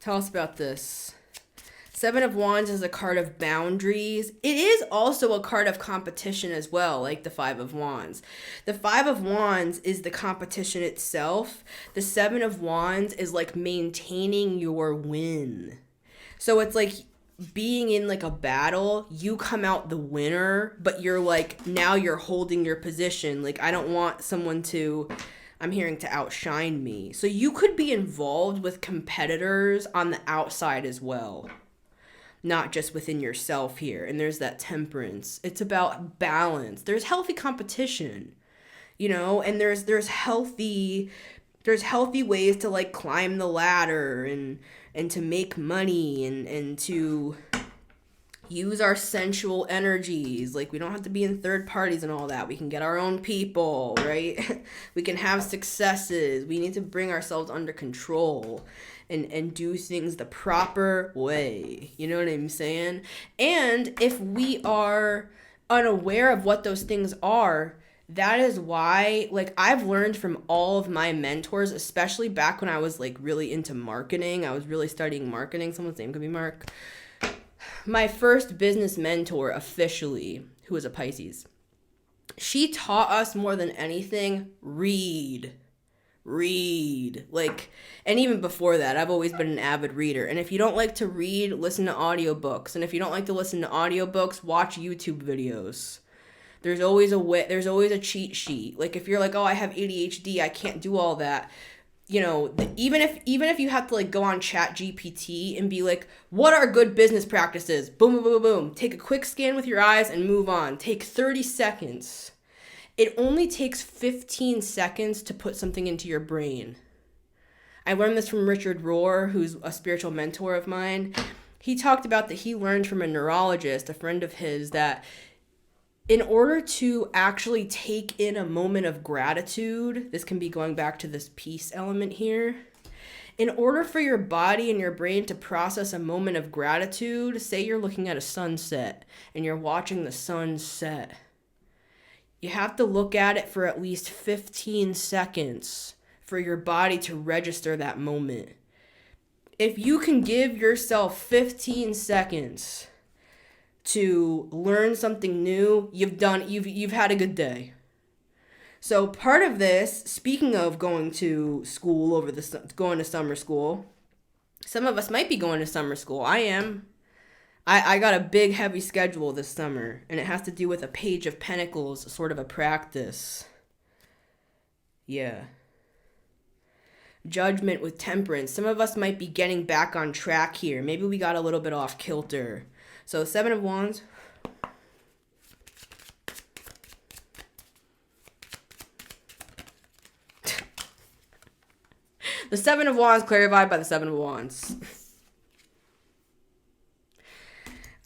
Tell us about this. Seven of Wands is a card of boundaries. It is also a card of competition as well, like the Five of Wands. The Five of Wands is the competition itself. The Seven of Wands is like maintaining your win. So it's like being in like a battle, you come out the winner, but you're like, now you're holding your position. Like, I don't want someone to, I'm hearing, to outshine me. So you could be involved with competitors on the outside as well, not just within yourself here. And there's that Temperance. It's about balance. There's healthy competition, and there's healthy ways to like climb the ladder and to make money and to use our sensual energies. Like, we don't have to be in third parties and all that. We can get our own people, right? We can have successes. We need to bring ourselves under control and do things the proper way. You know what I'm saying? And if we are unaware of what those things are, that is why, like, I've learned from all of my mentors, especially back when I was like really into marketing. I was really studying marketing. Someone's name could be Mark. My first business mentor officially, who was a Pisces, she taught us more than anything, read. Like, and even before that, I've always been an avid reader. And if you don't like to read, listen to audiobooks. And if you don't like to listen to audiobooks, watch YouTube videos. There's always a way, there's always a cheat sheet. Like, if you're like, oh, I have ADHD, I can't do all that. Even if you have to like go on ChatGPT and be like, what are good business practices? Boom, boom, boom, boom. Take a quick scan with your eyes and move on. Take 30 seconds. It only takes 15 seconds to put something into your brain. I learned this from Richard Rohr, who's a spiritual mentor of mine. He talked about that he learned from a neurologist, a friend of his, that in order to actually take in a moment of gratitude, this can be going back to this peace element here. In order for your body and your brain to process a moment of gratitude, say you're looking at a sunset and you're watching the sun set, you have to look at it for at least 15 seconds for your body to register that moment. If you can give yourself 15 seconds to learn something new, you've had a good day. So part of this, speaking of going to school going to summer school, some of us might be going to summer school. I am. I got a big, heavy schedule this summer, and it has to do with a Page of Pentacles, sort of a practice. Yeah. Judgment with Temperance. Some of us might be getting back on track here. Maybe we got a little bit off kilter. So Seven of Wands. The Seven of Wands clarified by the Seven of Wands.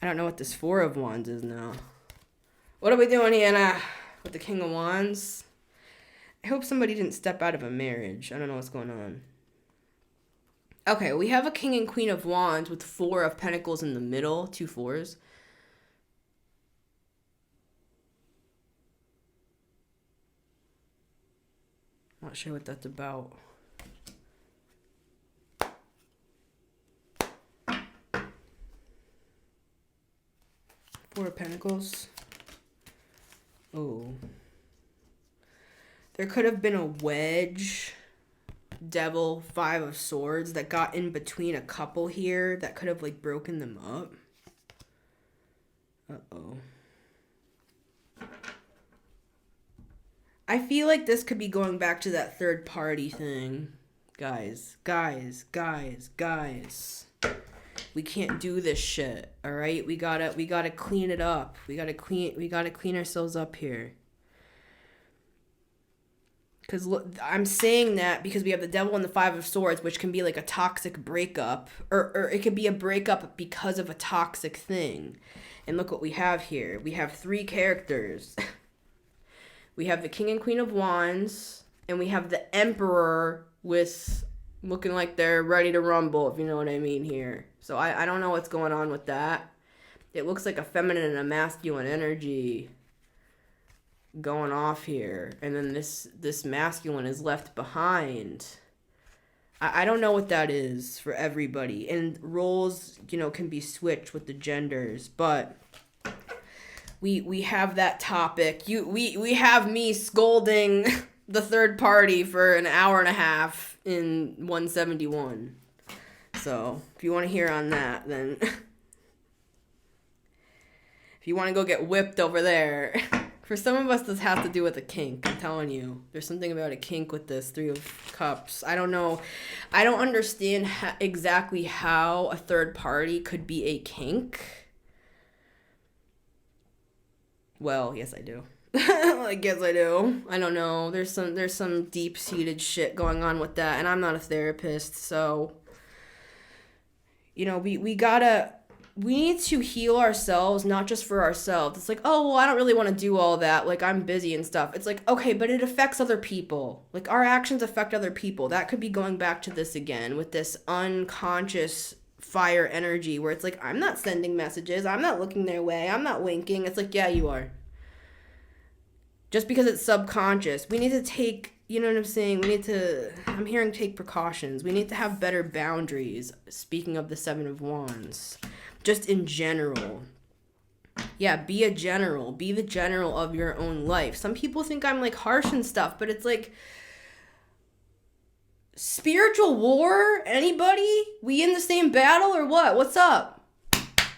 I don't know what this Four of Wands is now. What are we doing here now with the King of Wands? I hope somebody didn't step out of a marriage. I don't know what's going on. Okay, we have a King and Queen of Wands with Four of Pentacles in the middle. 2 fours. Not sure what that's about. Four of Pentacles. Oh. There could have been a wedge. Devil, 5 of Swords that got in between a couple here that could have like broken them up. Uh-oh. I feel like this could be going back to that third party thing. Guys. We can't do this shit, all right? We gotta clean it up. We gotta clean ourselves up here. Because I'm saying that because we have the Devil and the 5 of Swords, which can be like a toxic breakup, or it could be a breakup because of a toxic thing. And look what we have here. We have 3 characters. We have the King and Queen of Wands, and we have the Emperor with looking like they're ready to rumble, if you know what I mean here. So I don't know what's going on with that. It looks like a feminine and a masculine energy going off here, and then this masculine is left behind. I don't know what that is for everybody, and roles can be switched with the genders, but we have that topic. We have me scolding the third party for an hour and a half in 171. So if you want to hear on that, then if you want to go get whipped over there. For some of us, this has to do with a kink. I'm telling you. There's something about a kink with this 3 of Cups. I don't know. I don't understand exactly how a third party could be a kink. Well, yes, I do. Like, yes, I do. I don't know. There's some deep-seated shit going on with that, and I'm not a therapist, so we need to heal ourselves, not just for ourselves. It's like, oh, well, I don't really want to do all that. Like, I'm busy and stuff. It's like, okay, but it affects other people. Like, our actions affect other people. That could be going back to this again with this unconscious fire energy where it's like, I'm not sending messages. I'm not looking their way. I'm not winking. It's like, yeah, you are. Just because it's subconscious. We need to take, you know what I'm saying? I'm hearing take precautions. We need to have better boundaries. Speaking of the 7 of Wands. Just in general. Yeah, be a general. Be the general of your own life. Some people think I'm like harsh and stuff, but it's like, spiritual war? Anybody? We in the same battle or what? What's up?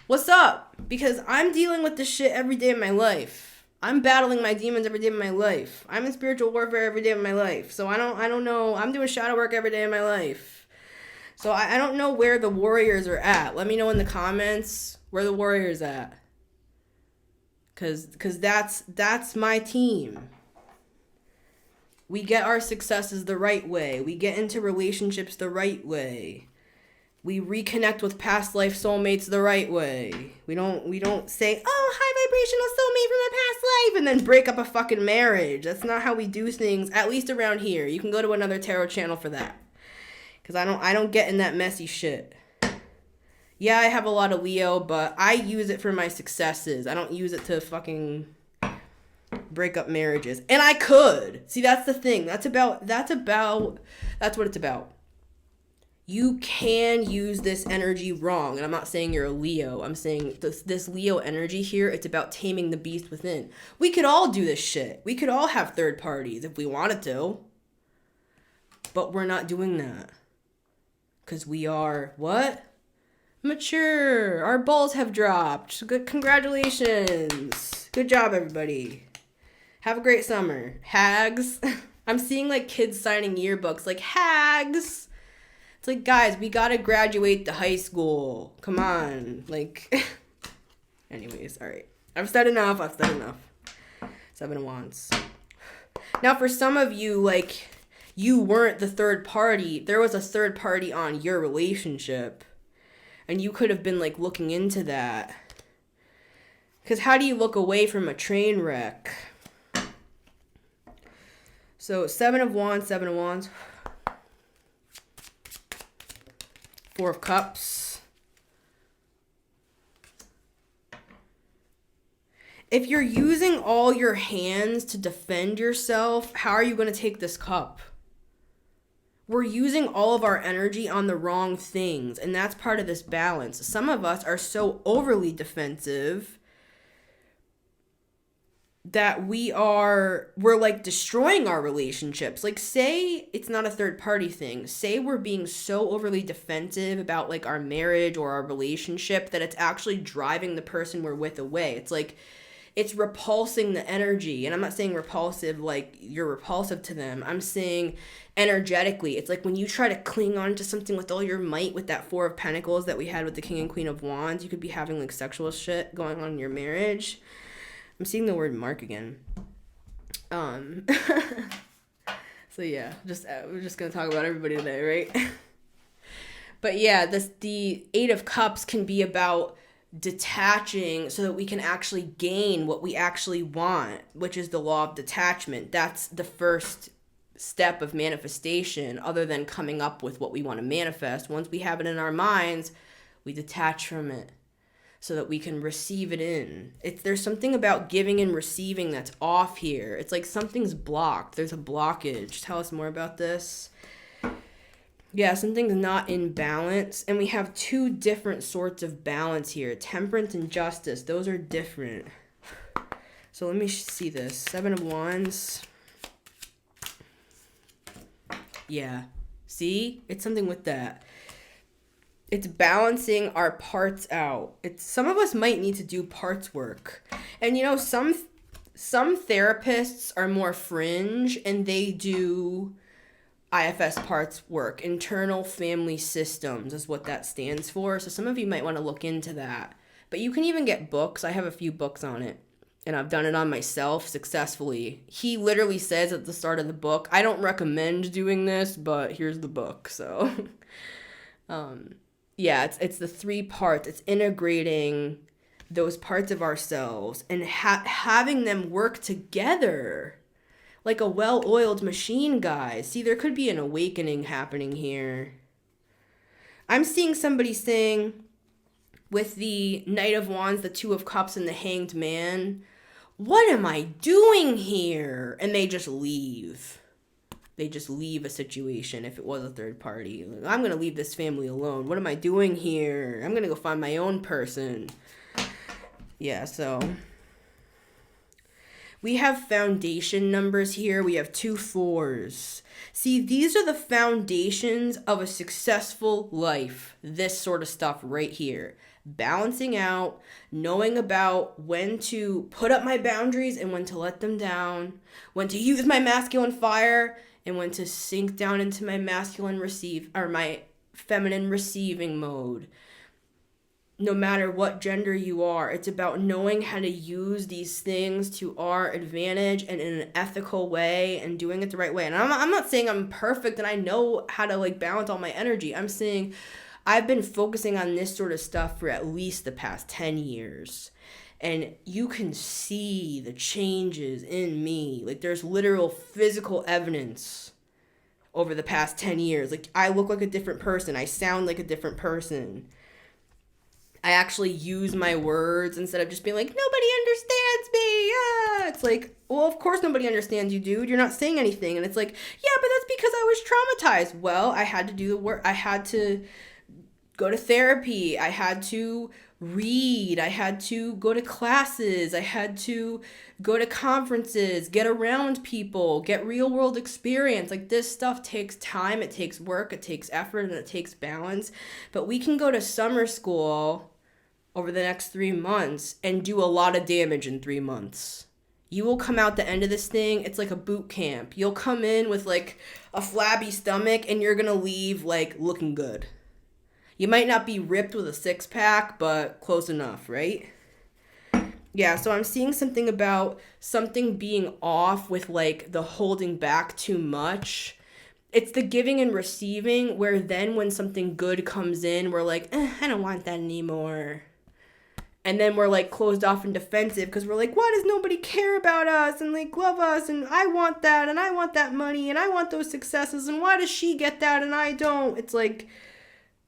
What's up? Because I'm dealing with this shit every day of my life. I'm battling my demons every day of my life. I'm in spiritual warfare every day of my life. So I don't know. I'm doing shadow work every day of my life. So I don't know where the warriors are at. Let me know in the comments where the warriors at. Cause that's my team. We get our successes the right way. We get into relationships the right way. We reconnect with past life soulmates the right way. We don't say, oh, high vibrational soulmate from a past life, and then break up a fucking marriage. That's not how we do things, at least around here. You can go to another tarot channel for that. Because I don't get in that messy shit. Yeah, I have a lot of Leo, but I use it for my successes. I don't use it to fucking break up marriages. And I could. See, that's the thing. That's what it's about. You can use this energy wrong. And I'm not saying you're a Leo. I'm saying this Leo energy here, it's about taming the beast within. We could all do this shit. We could all have third parties if we wanted to. But we're not doing that. Because we are, what? Mature. Our balls have dropped. Good, congratulations. Good job, everybody. Have a great summer. Hags. I'm seeing like kids signing yearbooks like hags. It's like, guys, we gotta graduate to high school. Come on. Like, anyways, all right. I've said enough. 7 of Wands. Now, for some of you, like, you weren't the third party. There was a third party on your relationship. And you could have been, like, looking into that. Because how do you look away from a train wreck? So, 7 of Wands. 4 of Cups. If you're using all your hands to defend yourself, how are you going to take this cup? We're using all of our energy on the wrong things, and that's part of this balance. Some of us are so overly defensive that we're like destroying our relationships. Like, say it's not a third party thing. Say we're being so overly defensive about like our marriage or our relationship that it's actually driving the person we're with away. It's like, it's repulsing the energy. And I'm not saying repulsive like you're repulsive to them. I'm saying energetically. It's like when you try to cling on to something with all your might with that 4 of Pentacles that we had with the King and Queen of Wands. You could be having like sexual shit going on in your marriage. I'm seeing the word mark again. So yeah, we're just gonna talk about everybody today, right? But yeah, the 8 of Cups can be about detaching so that we can actually gain what we actually want, which is the law of detachment. That's the first step of manifestation, other than coming up with what we want to manifest. Once we have it in our minds, we detach from it so that we can receive it in. There's something about giving and receiving that's off here. It's like something's blocked. There's a blockage. Tell us more about this. Yeah, something's not in balance. And we have 2 different sorts of balance here. Temperance and justice. Those are different. So let me see this. 7 of Wands. Yeah. See? It's something with that. It's balancing our parts out. Some of us might need to do parts work. And you know, some therapists are more fringe and they do IFS parts work. Internal family systems is what that stands for. So some of you might want to look into that. But you can even get books. I have a few books on it. And I've done it on myself successfully. He literally says at the start of the book, I don't recommend doing this, but here's the book. So yeah, it's the 3 parts. It's integrating those parts of ourselves and having them work together like a well-oiled machine, guys. See, there could be an awakening happening here. I'm seeing somebody saying with the Knight of Wands, the 2 of Cups, and the Hanged Man, what am I doing here? And they just leave. They just leave a situation if it was a third party. Like, I'm going to leave this family alone. What am I doing here? I'm going to go find my own person. Yeah, so we have foundation numbers here. We have 2 4s. See, these are the foundations of a successful life. This sort of stuff right here. Balancing out, knowing about when to put up my boundaries and when to let them down, when to use my masculine fire and when to sink down into my my feminine receiving mode. No matter what gender you are, it's about knowing how to use these things to our advantage and in an ethical way and doing it the right way. And I'm not saying I'm perfect and I know how to like balance all my energy. I'm saying I've been focusing on this sort of stuff for at least the past 10 years. and you can see the changes in me. Like, there's literal physical evidence over the past 10 years. Like, I look like a different person. I sound like a different person. I actually use my words instead of just being like, nobody understands me. Yeah. It's like, well, of course nobody understands you, dude. You're not saying anything. And it's like, yeah, but that's because I was traumatized. Well, I had to do the work. I had to go to therapy. I had to read. I had to go to classes. I had to go to conferences, get around people, get real world experience. Like, this stuff takes time, it takes work, it takes effort, and it takes balance. But we can go to summer school over the next 3 months and do a lot of damage in 3 months. You will come out the end of this thing, it's like a boot camp. You'll come in with like a flabby stomach and you're gonna leave like looking good. You might not be ripped with a 6-pack, but close enough, right? Yeah, so I'm seeing something about something being off with like the holding back too much. It's the giving and receiving, where then when something good comes in, we're like, I don't want that anymore. And then we're like closed off and defensive because we're like, why does nobody care about us and like love us? And I want that, and I want that money, and I want those successes. And why does she get that and I don't? It's like,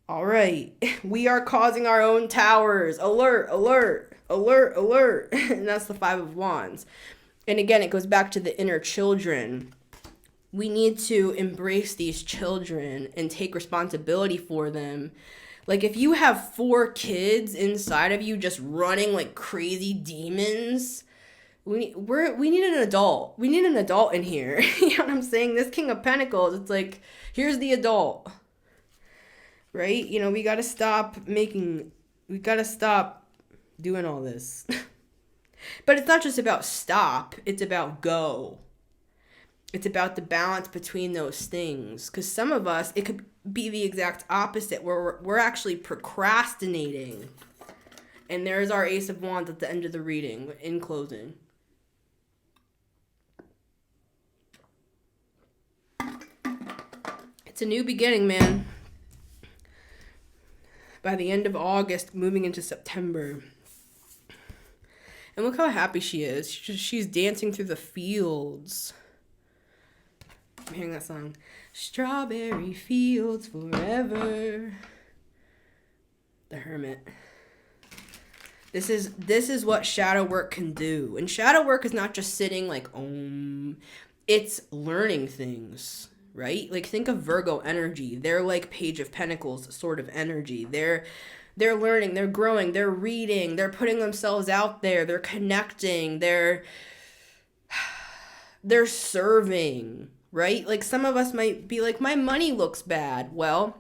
all right, we are causing our own towers. Alert, alert, alert, alert. And that's the 5 of Wands. And again, it goes back to the inner children. We need to embrace these children and take responsibility for them. Like, if you have 4 kids inside of you just running like crazy demons, we need an adult. We need an adult in here. You know what I'm saying? This King of Pentacles, it's like, here's the adult. Right? You know, we got to stop doing all this. But it's not just about stop, it's about go. It's about the balance between those things. Because some of us, it could be the exact opposite, where we're actually procrastinating. And there's our Ace of Wands at the end of the reading, in closing. It's a new beginning, man. By the end of August, moving into September. And look how happy she is. She's dancing through the fields. I'm hearing that song. Strawberry fields forever. The Hermit. This is what shadow work can do. And shadow work is not just sitting like, it's learning things, right? Like, think of Virgo energy. They're like Page of Pentacles sort of energy. They're learning, they're growing, they're reading, they're putting themselves out there, they're connecting, they're serving, right? Like, some of us might be like, my money looks bad. Well,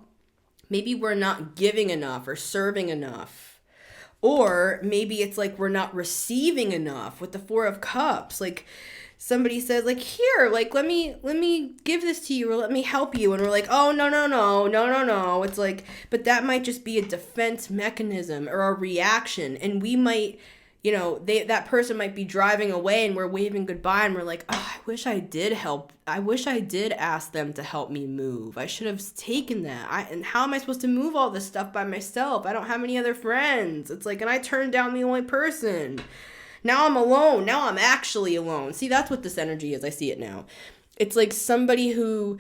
maybe we're not giving enough or serving enough. Or maybe it's like we're not receiving enough with the 4 of Cups. Like, somebody says like, here, like, let me give this to you, or let me help you. And we're like, oh, no. It's like, but that might just be a defense mechanism or a reaction. And we might, you know, that person might be driving away and we're waving goodbye and we're like, oh, I wish I did help. I wish I did ask them to help me move. I should have taken that. And how am I supposed to move all this stuff by myself? I don't have any other friends. It's like, and I turned down the only person. Now I'm alone. Now I'm actually alone. See, that's what this energy is. I see it now. It's like somebody who,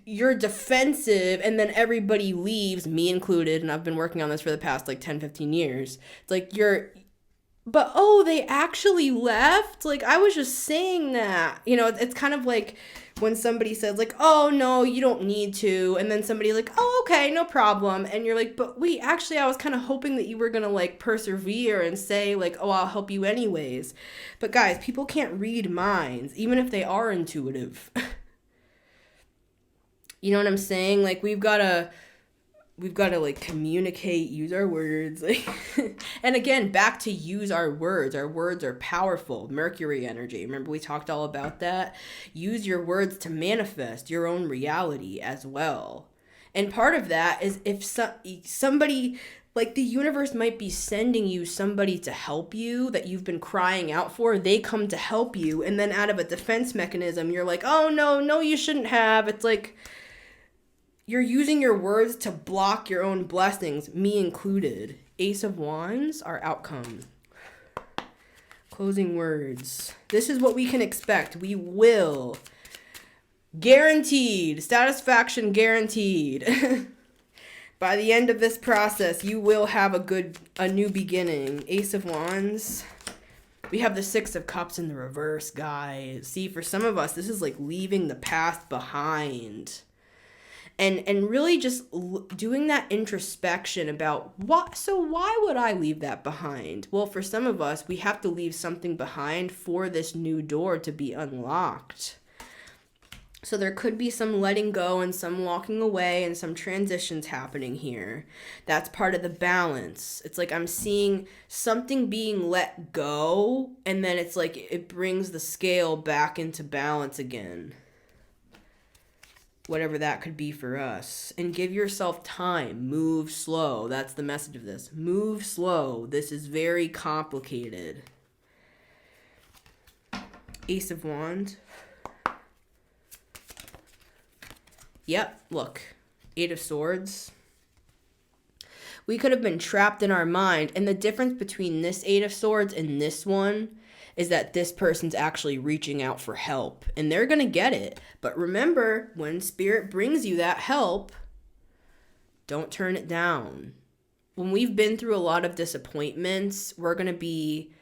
you're defensive and then everybody leaves, me included, and I've been working on this for the past like 10, 15 years. It's like but oh, they actually left? Like, I was just saying that. You know, it's kind of like when somebody says like, oh, no, you don't need to. And then somebody like, oh, okay, no problem. And you're like, but wait, actually, I was kind of hoping that you were going to like persevere and say like, oh, I'll help you anyways. But guys, people can't read minds, even if they are intuitive. You know what I'm saying? Like, we've got to like communicate, use our words. And again, back to use our words. Our words are powerful. Mercury energy. Remember we talked all about that? Use your words to manifest your own reality as well. And part of that is if somebody, like, the universe might be sending you somebody to help you that you've been crying out for. They come to help you. And then out of a defense mechanism, you're like, oh, no, you shouldn't have. It's like, you're using your words to block your own blessings, me included. Ace of Wands, our outcome. Closing words. This is what we can expect. We will. Guaranteed. Satisfaction guaranteed. By the end of this process, you will have a new beginning. Ace of Wands. We have the Six of Cups in the reverse, guys. See, for some of us, this is like leaving the past behind. And really just doing that introspection about why would I leave that behind? Well, for some of us, we have to leave something behind for this new door to be unlocked. So there could be some letting go and some walking away and some transitions happening here. That's part of the balance. It's like I'm seeing something being let go, and then it's like it brings the scale back into balance again. Whatever that could be for us. And give yourself time. Move slow. That's the message of this. Move slow. This is very complicated. Ace of Wands. Yep, look. Eight of Swords. We could have been trapped in our mind. And the difference between this Eight of Swords and this one is that this person's actually reaching out for help. And they're going to get it. But remember, when Spirit brings you that help, don't turn it down. When we've been through a lot of disappointments, we're going to be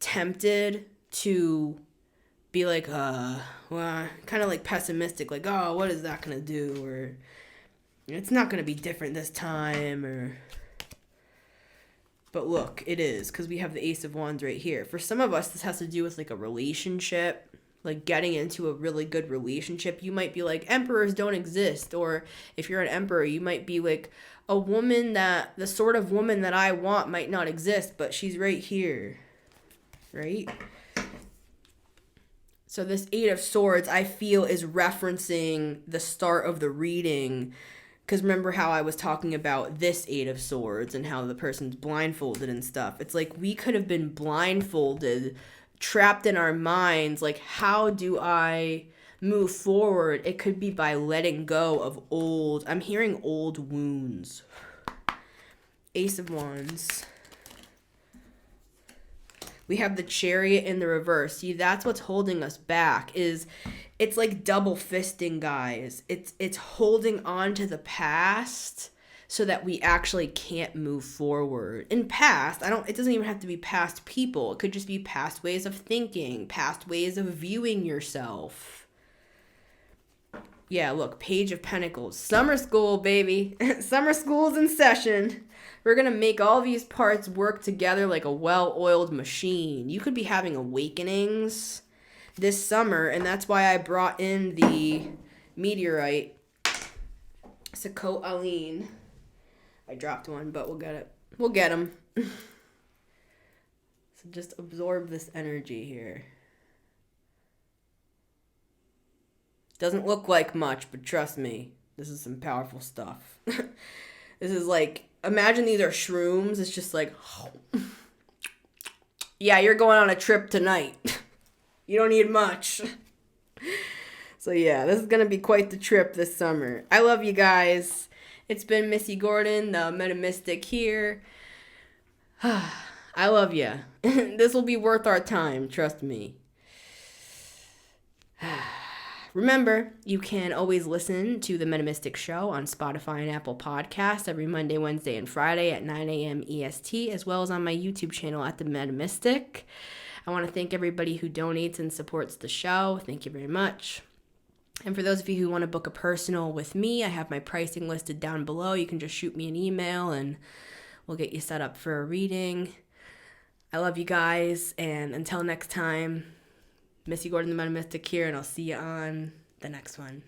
tempted to be like, well, kind of like pessimistic, like, oh, what is that going to do? Or it's not going to be different this time, or... But look, it is, because we have the Ace of Wands right here. For some of us, this has to do with like a relationship, like getting into a really good relationship. You might be like, emperors don't exist. Or if you're an emperor, you might be like, a woman that, the sort of woman that I want might not exist, but she's right here, right? So this Eight of Swords, I feel, is referencing the start of the reading. Because remember how I was talking about this Eight of Swords and how the person's blindfolded and stuff. It's like we could have been blindfolded, trapped in our minds. Like, how do I move forward? It could be by letting go of I'm hearing old wounds. Ace of Wands. We have the Chariot in the reverse. See, that's what's holding us back. It's like double fisting, guys. It's holding on to the past so that we actually can't move forward. In past, it doesn't even have to be past people. It could just be past ways of thinking, past ways of viewing yourself. Yeah, look, Page of Pentacles. Summer school, baby. Summer school's in session. We're going to make all these parts work together like a well-oiled machine. You could be having awakenings this summer, and that's why I brought in the meteorite. Sakot Aline. I dropped one, but we'll get it. We'll get them. So just absorb this energy here. Doesn't look like much, but trust me, this is some powerful stuff. This is like, imagine these are shrooms. It's just like, yeah, you're going on a trip tonight. You don't need much. So yeah, this is going to be quite the trip this summer. I love you guys. It's been Missy Gordon, the Meta Mystic here. I love you. This will be worth our time, trust me. Remember, you can always listen to The Meta Mystic Show on Spotify and Apple Podcasts every Monday, Wednesday, and Friday at 9 a.m. EST, as well as on my YouTube channel at The Meta Mystic. I want to thank everybody who donates and supports the show. Thank you very much. And for those of you who want to book a personal with me, I have my pricing listed down below. You can just shoot me an email and we'll get you set up for a reading. I love you guys, and until next time, Missy Gordon, the Meta Mystic here, and I'll see you on the next one.